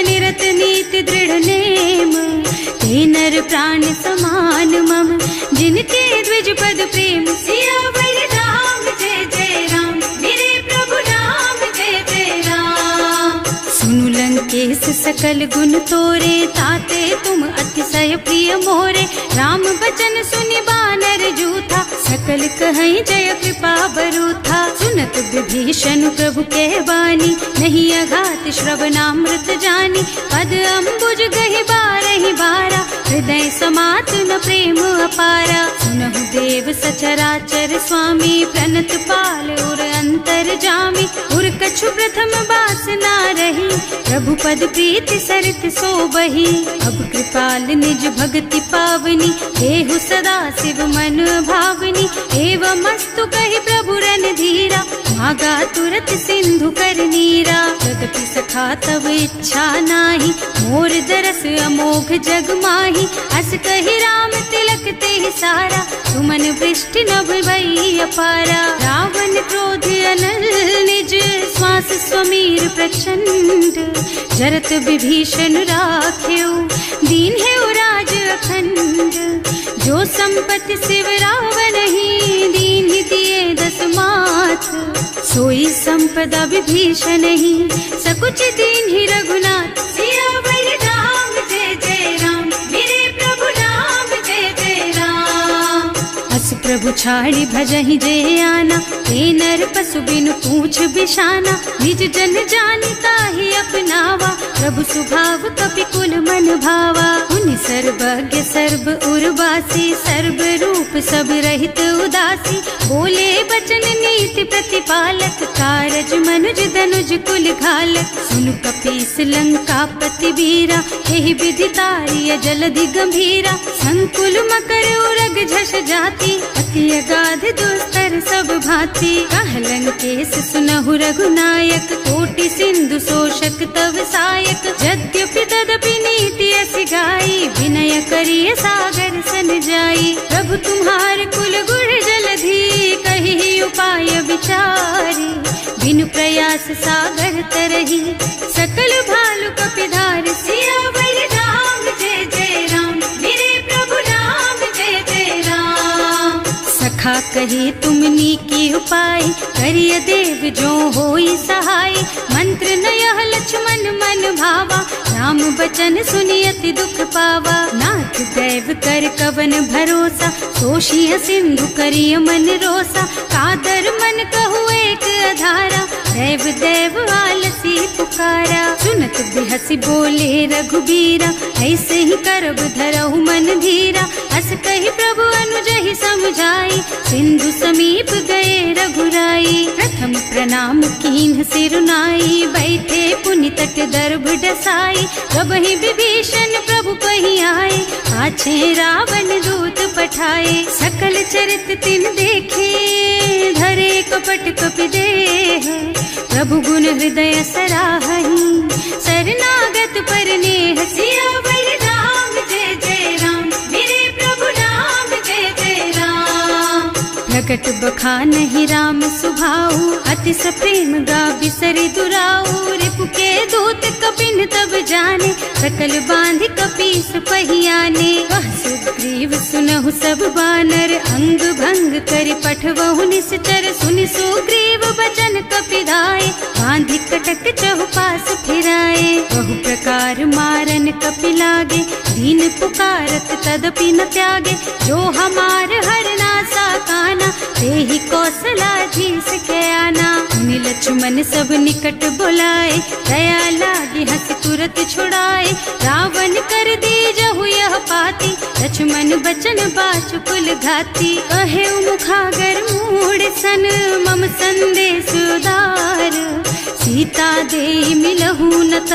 निरत नीति दृढ़ नेम। ते नर प्राण समान मम, जिनके द्विज पद प्रेम। सियावर राम जय जय राम, मेरे प्रभु राम जय जय राम। सुनु लंकेश सकल गुण तोरे, ताते तुम अतिशय प्रिय मोरे। राम बचन सुनि बानर जूथा, सकल कहई जय कृपा बरूथा। सुनत विभीषण प्रभु के बानी, नहीं अघात श्रवणामृत जानी। पद अम्बुज गहि बारहि बारा, हृदय समात न प्रेम अपारा। सुनहु देव सचराचर स्वामी, प्रणत पाल उर अंतर जामी। उर कछु प्रथम बासना रही, प्रभु पद प्रीति सरित सोबही। अब कृपाल निज भक्ति पावनी, देहु सदा शिव मन भावनी। एवं मस्तु कहि प्रभु रन धीरा, मागा तुरत सिंधु कर नीरा। यद्यपि सखा तब इच्छा नाही, मोर दरस अमोघ जग माही। अस कहि राम तिलक तेहि सारा, सुमन वृष्टि नभ भई अपारा। रावण क्रोध अनल निज, श्वास स्वमीर प्रचंड। जरत विभीषण राख्यो, दीन है राज अखंड। जो संपत्ति शिव रावण ही, दीन दिए दस मात। सोई संपदा विभीषण ही, सकुच दीन ही रघुनाथ। सियावर राम जय जय राम, मेरे प्रभु राम जय जय राम। अस प्रभु छाड़ी भजहि जे आना, ते नर पशु बिनु पूछ बिशाना। निज जन जानिता ही अपनावा, प्रभु सुभाव कपि कुल मन भावा। उनि सर्वज्ञ सर्व उर्वासी, सर्व रूप सब रहित उदासी। बोले बचन नीति प्रतिपालक, कारज मनुज धनुज कुल घालक। सुनु कपीस लंकापति वीरा, एहि विधि तारिय जलधि गंभीरा। संकुल मकर उरग झष जाति, अति अगाध दुस्तर सब भांति। कह लंकेश सुनहु रघुनायक, कोटि सिंधु शोषक तव सायक। यद्यपि तदपि नीति अस गाई, विनय करिय सागर सन जाई। प्रभु तुम्हार कुल गुण जलधि, कहि उपाय विचारी। बिनु प्रयास सागर तरही, सकल भालु कपिधार। सियावर राम जय जय राम, मेरे प्रभु राम जय जय राम। सखा कही तुमनी की उपाय, करिय देव जो होई सहाय। मंत्र नयह लक्ष्मण मन भावा, राम बचन सुनि अति दुख पावा। नाथ दैव कर कवन भरोसा, सोषिय सिंधु करिय मन रोसा। कादर मन कहु एक अधारा, दैव दैव आलसी पुकारा। सुनत बिहसी बोले रघुबीरा, ऐसे ही करब धरहु मन धीरा। अस कही प्रभु अनुजहि समझाई, सिंधु समीप गए रघुराई। प्रथम प्रणाम कीन्ह सिरुनाई, बैठे पुनि तट दर्भ डसाई। जब ही विभीषण प्रभु पही आए, पाछे रावण दूत पठाए। सकल चरित तिन देखे, धरे कपट कपि देह। प्रभु गुण हृदय सराहहि, शरणागत पर नेह। सियावर राम जय जय राम, मेरे प्रभु राम जय जय राम। प्रगट बखानहि राम सुभाऊ, अति सप्रेम गा बिसरि दुराऊ। रिपु के दूत कपिन तब जाने, सकल बांध कपीस पहियाने। वह सुग्रीव सुनहु सब बानर, अंग भंग करि पठवहु निश्चर। सुनि सुग्रीव बचन कपिदाए, बांधि कटक चहुपास फिराए। बहु प्रकार मारन कपि लागे, दीन पुकारत तदपि न त्यागे। जो हमार हरनासा काना, तेहि कौशलाधीश के आना। मुनि लक्ष्मण सब निकट बुलाए, दया लागी हंस तुरत छुड़ाए। रावण कर दीजहु यह पाती, लक्ष्मण बचन बाचुकुल घाती। कहे मुखागर मूढ़ सन, मम संदेश उदार। सीता दे मिलहु न त,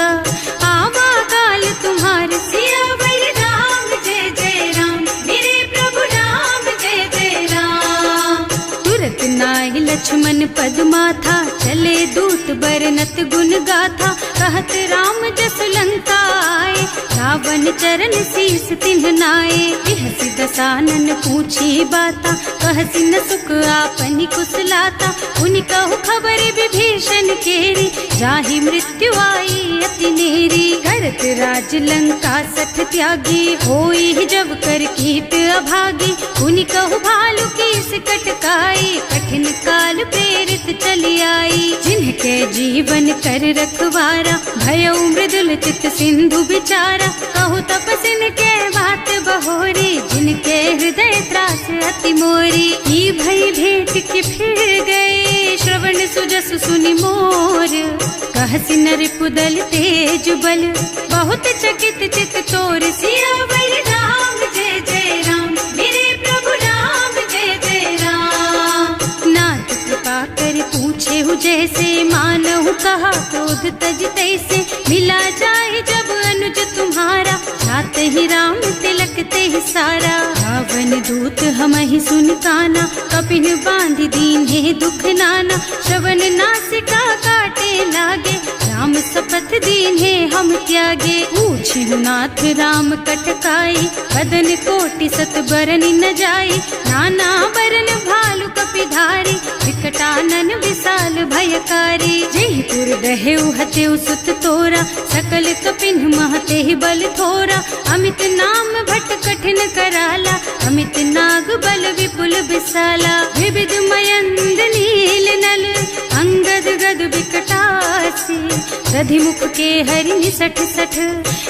आवा काल तुम्हार। सियावर राम जय जय राम, मेरे प्रभु राम जय जय राम। तुरत नाहि लक्ष्मण पद माथा, चले दूत बरनत गुण गाथा। कहत राम जस लंका आए, रावण चरण शीस तिन्ह नाए। बिहसि दसानन पूछी बाता, कहसि न सुख आपनि कुशलाता। उनि कहु खबर विभीषण केरी, जाहि मृत्यु आई अति नेरी। करत राज लंका सठ त्यागी, होई जब कर कीट अभागी। उनि कहु भालु कीस कटकाई, कठिन काल प्रेरित चली आई। जिनके जीवन कर रखवारा, भयउ मृदुल चित सिंधु बिचारा। कहु तपसिन के बात बहोरी, जिनके हृदय त्रास अति मोरी। ई भई भेंट कि फिर गए, श्रवण सुजस सुनि मोर। कहसि नरिपुदल तेज बल, बहुत चकित चित तोर। सियावर राम जय जय राम, मेरे प्रभु राम जय जय राम। नाथ कृपा कर पूछे हु जैसे, मानहु कहा क्रोध तज तैसे। मिला जाए जब अनुज तुम्हारा, जात ही राम तिलक ते ही सारा। रावण दूत हमहि सुन काना, कपिन बांधि दीन्हे दुख नाना। श्रवण नासिका काटे लागे, राम शपथ दीन्हे हम त्यागे। पूछिहु नाथ राम कटकाई, बदन कोटि सत बरनि न जाई। नाना बरन भालु कपिधारी, विकटानन विशाल भयकारी। जेहि पुर दहेउ हतेउ सुत तोरा, सकल कपिन महते ही बल थोरा। अमित नाम भट कठिन कराला, अमित नाग बल विपुल विशाला। विविध मयंद नील नल, अंगद गद विकटासी। दधि मुख के हरि निसठ सठ,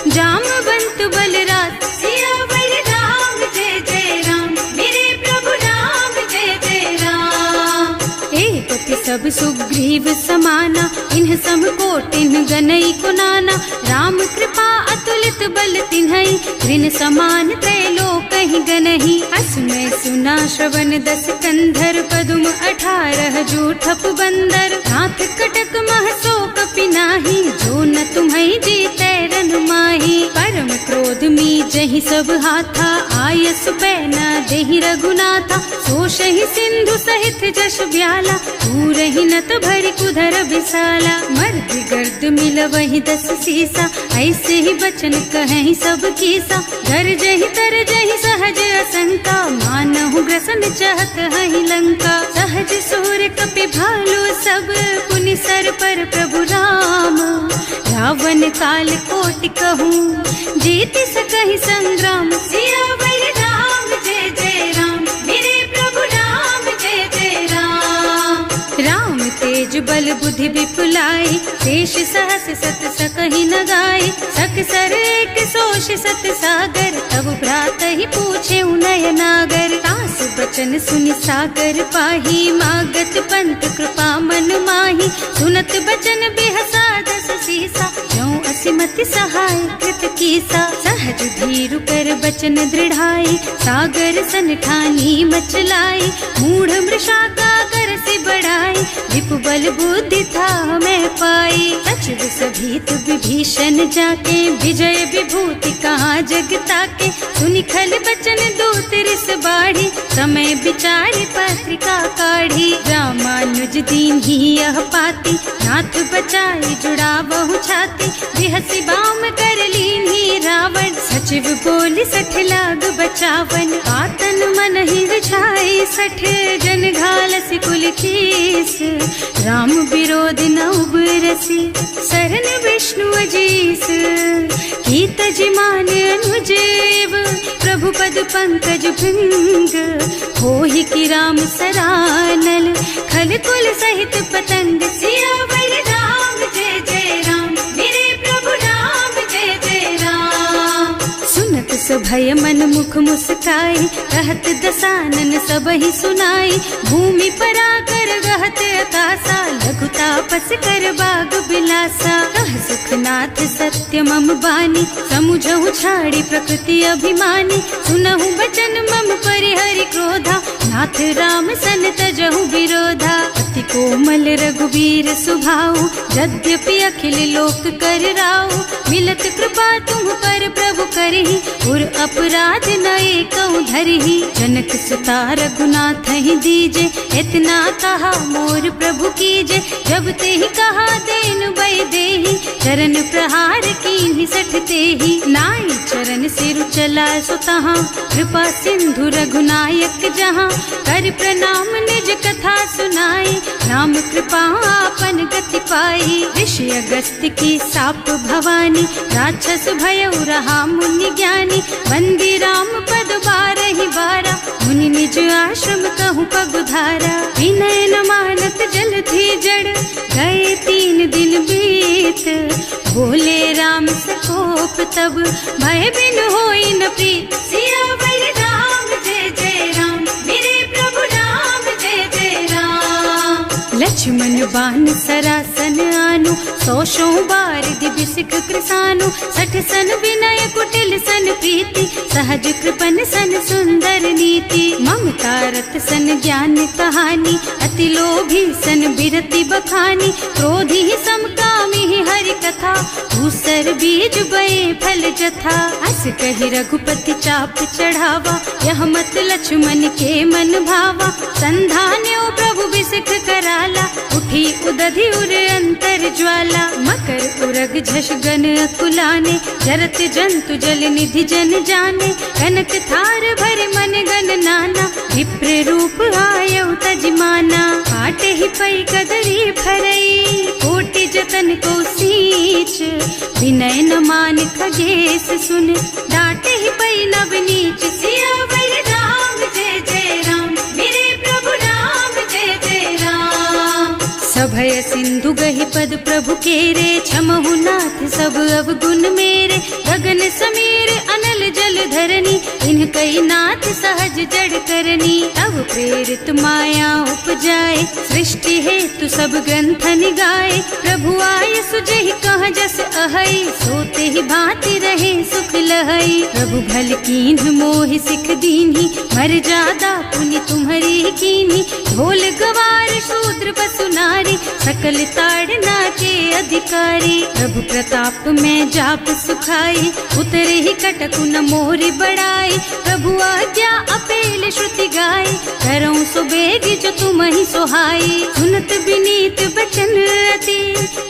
जामवंत बलराज। सियावर राम जय जय राम, मेरे प्रभु राम जय जय राम। एक सब सुग्रीव समाना, इन्ह सम कोटिन गनई कुनाना। राम कृपा अतुलित बल तिन्हई, ऋण समान त्रैलोकहि गनहि। असमय सुना श्रवण दस कंधर, पदुम 18 जूठप बंदर। नाथ कटक मह सो कपि नाही, जो न तुम्हई जीतै रन माही। परम क्रोध मी जहि सब हाथा, आयस बैना देहि रघुनाथा। सोषहि सिंधु सहित जश ब्याला, पूरहि नत भरि कुधर विशाला। मर्द गर्द मिलवहि 10 सीसा, ऐसे ही बचन कहें सब कीसा। गरजहि तरजहि सहज असंका, मानहु ग्रसन चहत हहि लंका। सहज सूर कपि भालु सब, पुनि सर पर प्रभु राम। रावण काल कोटि कहूँ, जीति सकहि संग्राम। सियावर राम जय जय राम, मेरे प्रभु राम जय जय राम। राम तेज बल बुद्धि विपुलाई, शेष सहस सत सकहि न गाय। सक सर एक सोष सत सागर, तब भ्रात ही पूछे उनय नागर। तास बचन सुनि सागर पाही, मागत पंत कृपा मन माही। सुनत बचन बिहसा 10 सीसा, ज्यों असिमति सहाय कृत कीसा। सहज धीरु कर बचन दृढ़ाई, सागर सन ठानी मचलाई। मूढ़ मृषा का कर सि बढ़ाई, विपुबल बुद्धि था मैं पाई। सचिव सभीत विभीषण जाके, विजय विभूति कहाँ जगता के। सुनि खल बचन दूत रिस बाढ़ी, समय विचारी पत्रिका काढ़ी। रामानुज दीन ही यह पाती, नाथ बचाई जुड़ा बहु छाती। बिहसी बाम कर लीन्ही रावण, सचिव बोली 60 लाग बचावन। आतन मन ही विछाई 60, जन घालस कुल कीस। राम विरोध न उबरसी, शरण विष्णु अजीस। कीत जिमान अनुजेव, प्रभु पद पंकज भृंग। होहि की राम सरानल, खल कुल सहित पतंग। सियावर राम जय जय राम, मेरे प्रभु राम जय जय राम। सुनत सभय मन मुख मुस्काई, कहत दसानन सबहि सुनाई। भूमि पराकर गहत आकाशा, लघु तापस कर बाग बिलासा। कह सुखनाथ सत्य मम बानी, समुझहु छाड़ी प्रकृति अभिमानी। सुनहु बचन मम परिहरि क्रोधा, नाथ राम सन तजहु विरोधा। अति कोमल रघुवीर सुभाऊ, यद्यपि अखिल लोक कर राऊ। मिलत कृपा तुम पर प्रभु करहि, उर अपराध न एकहु धरहि। जनक सुता रघुनाथ ही दीजे, इतना कहा मोर प्रभु कीजे। जब ते ही कहा देन बय देहि, चरण प्रहार कीन्हि 60 तेहि। नाई चरण सिरु चला सुतहाँ, कृपा सिंधु रघुनायक जहाँ। कर प्रणाम निज कथा सुनाई, राम कृपा आपन गति पाई। ऋषि अगस्त्य की साप भवानी, राक्षस भयउ रहा मुनि ज्ञानी। वंदी राम पद बारहि बारा, मुनि निज आश्रम कहूँ पगुधारा। विनय न मानत जल थी जड़, गए 3 दिन बीत। बोले राम सकोप तब, भय बिन होई न प्रीत। सियावर राम जय जय राम, मेरे प्रभु राम जय जय राम। लक्ष्मण बान सरासन आनु, 100 बार दिव्य सिख कृसानु। 60 सन विनय कुटिल सन प्रीति, सहज कृपन सन सुंदर नीति। ममता रत सन ज्ञान कहानी, अति लोभी सन बिरति बखानी। क्रोधी ही समकामी ही हरि कथा, दूसर बीज बये फल जथा। अस कहि रघुपति चाप चढ़ावा, यह मत लक्ष्मण के मन भावा। संधान्यो प्रभु बिसिख कराला, उठी उदधि उर अंतर ज्वाला। मकर उरग झष गन अकुलाने, जरत जंतु जल निधि जन जाने। कनक थार भर मन गन नाना, विप्र रूप आयउ तजमाना। काटे ही पै कदरी फरई, कोटि जतन को सींच। विनय न मान खगेश सुन, डांटे ही पै नव नीच। सियावर राम जय जय राम, मेरे प्रभु राम जय जय राम। सभय सिंधु गहि पद प्रभु केरे, क्षमहु नाथ सब अवगुण मेरे। गगन समीर अनल जल धरनी, इन्ह कई नाथ सहज जड़ करनी। तब प्रेरित माया उपजाए, सृष्टि हेतु सब ग्रंथन गाए। प्रभु आय सुजहि कह जस अहै, सोते ही भांति रहे सुख लहै। प्रभु भल कीन्ह मोहि सिख दीन्ही, मर जादा पुनि तुम्हरी कीन्ही। ढोल गवार शूद्र पशु नारी, सकल ताड़ना के अधिकारी। प्रभु प्रताप में जाप सुखाई, उतरे ही कटकु न मोरी बड़ाई। प्रभु आज्ञा अपेल श्रुति गाय, करऊं सुबेग जो तुम ही सोहाई। सुनत विनीत बचन अति,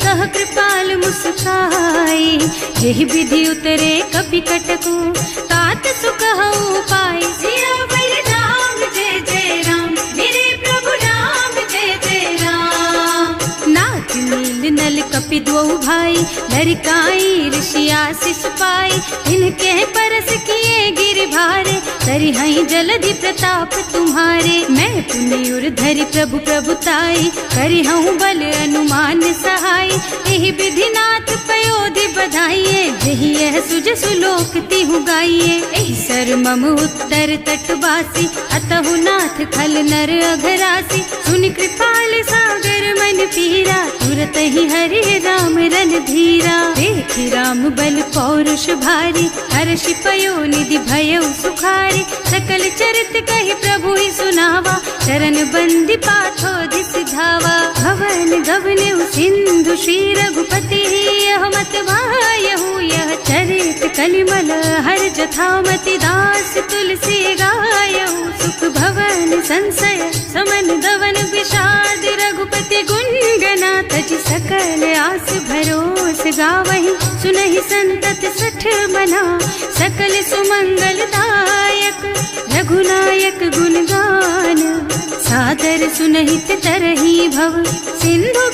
कह कृपाल मुस्काई। यही विधि उतरे कपि कटकु, तात सुकहु पाई। सियावर राम जय जय राम, मेरे प्रभु राम जय जय राम। नाथ नील नल कपि द्वौ भाई, लरिकाई ऋषि आशीष पाई। इनके परस किए गिर भारे, तरि हई जलधि प्रताप तुम्हारे। मैं पुनि उर धरि प्रभु प्रभुताई, करि हूँ बल अनुमान सहाय। यही विधि नाथ पयोधि बधाइए, यही यह सुज सुलोक तिहु गाइए। एहि सर मम उत्तर तटवासी, अतहु नाथ खल नर अघरासी। सुनि कृपाल सागर मन पीरा, तुरत तही हरे राम रणधीरा। देखि राम बल पौरुष भारी, हर्षि पयो निधि भयउ सुखारी। सकल चरित कहि प्रभु ही सुनावा, चरण बंदी पाथो दिस धावा। भवन गवनेउ सिंधु श्री रघुपति, यह मत वायहु यह चरित कलिमल हर जथामति। दास तुलसी गायहु, सुख भवन संशय समन गवन विषाद। रघुपति गुण गना तज सकल आस भरोस गावहि। सुनहि संतत सठ मना, सकल सुमंगल दायक। रघुनायक गुण गान, सादर सुनहित तरही भव। सिंधु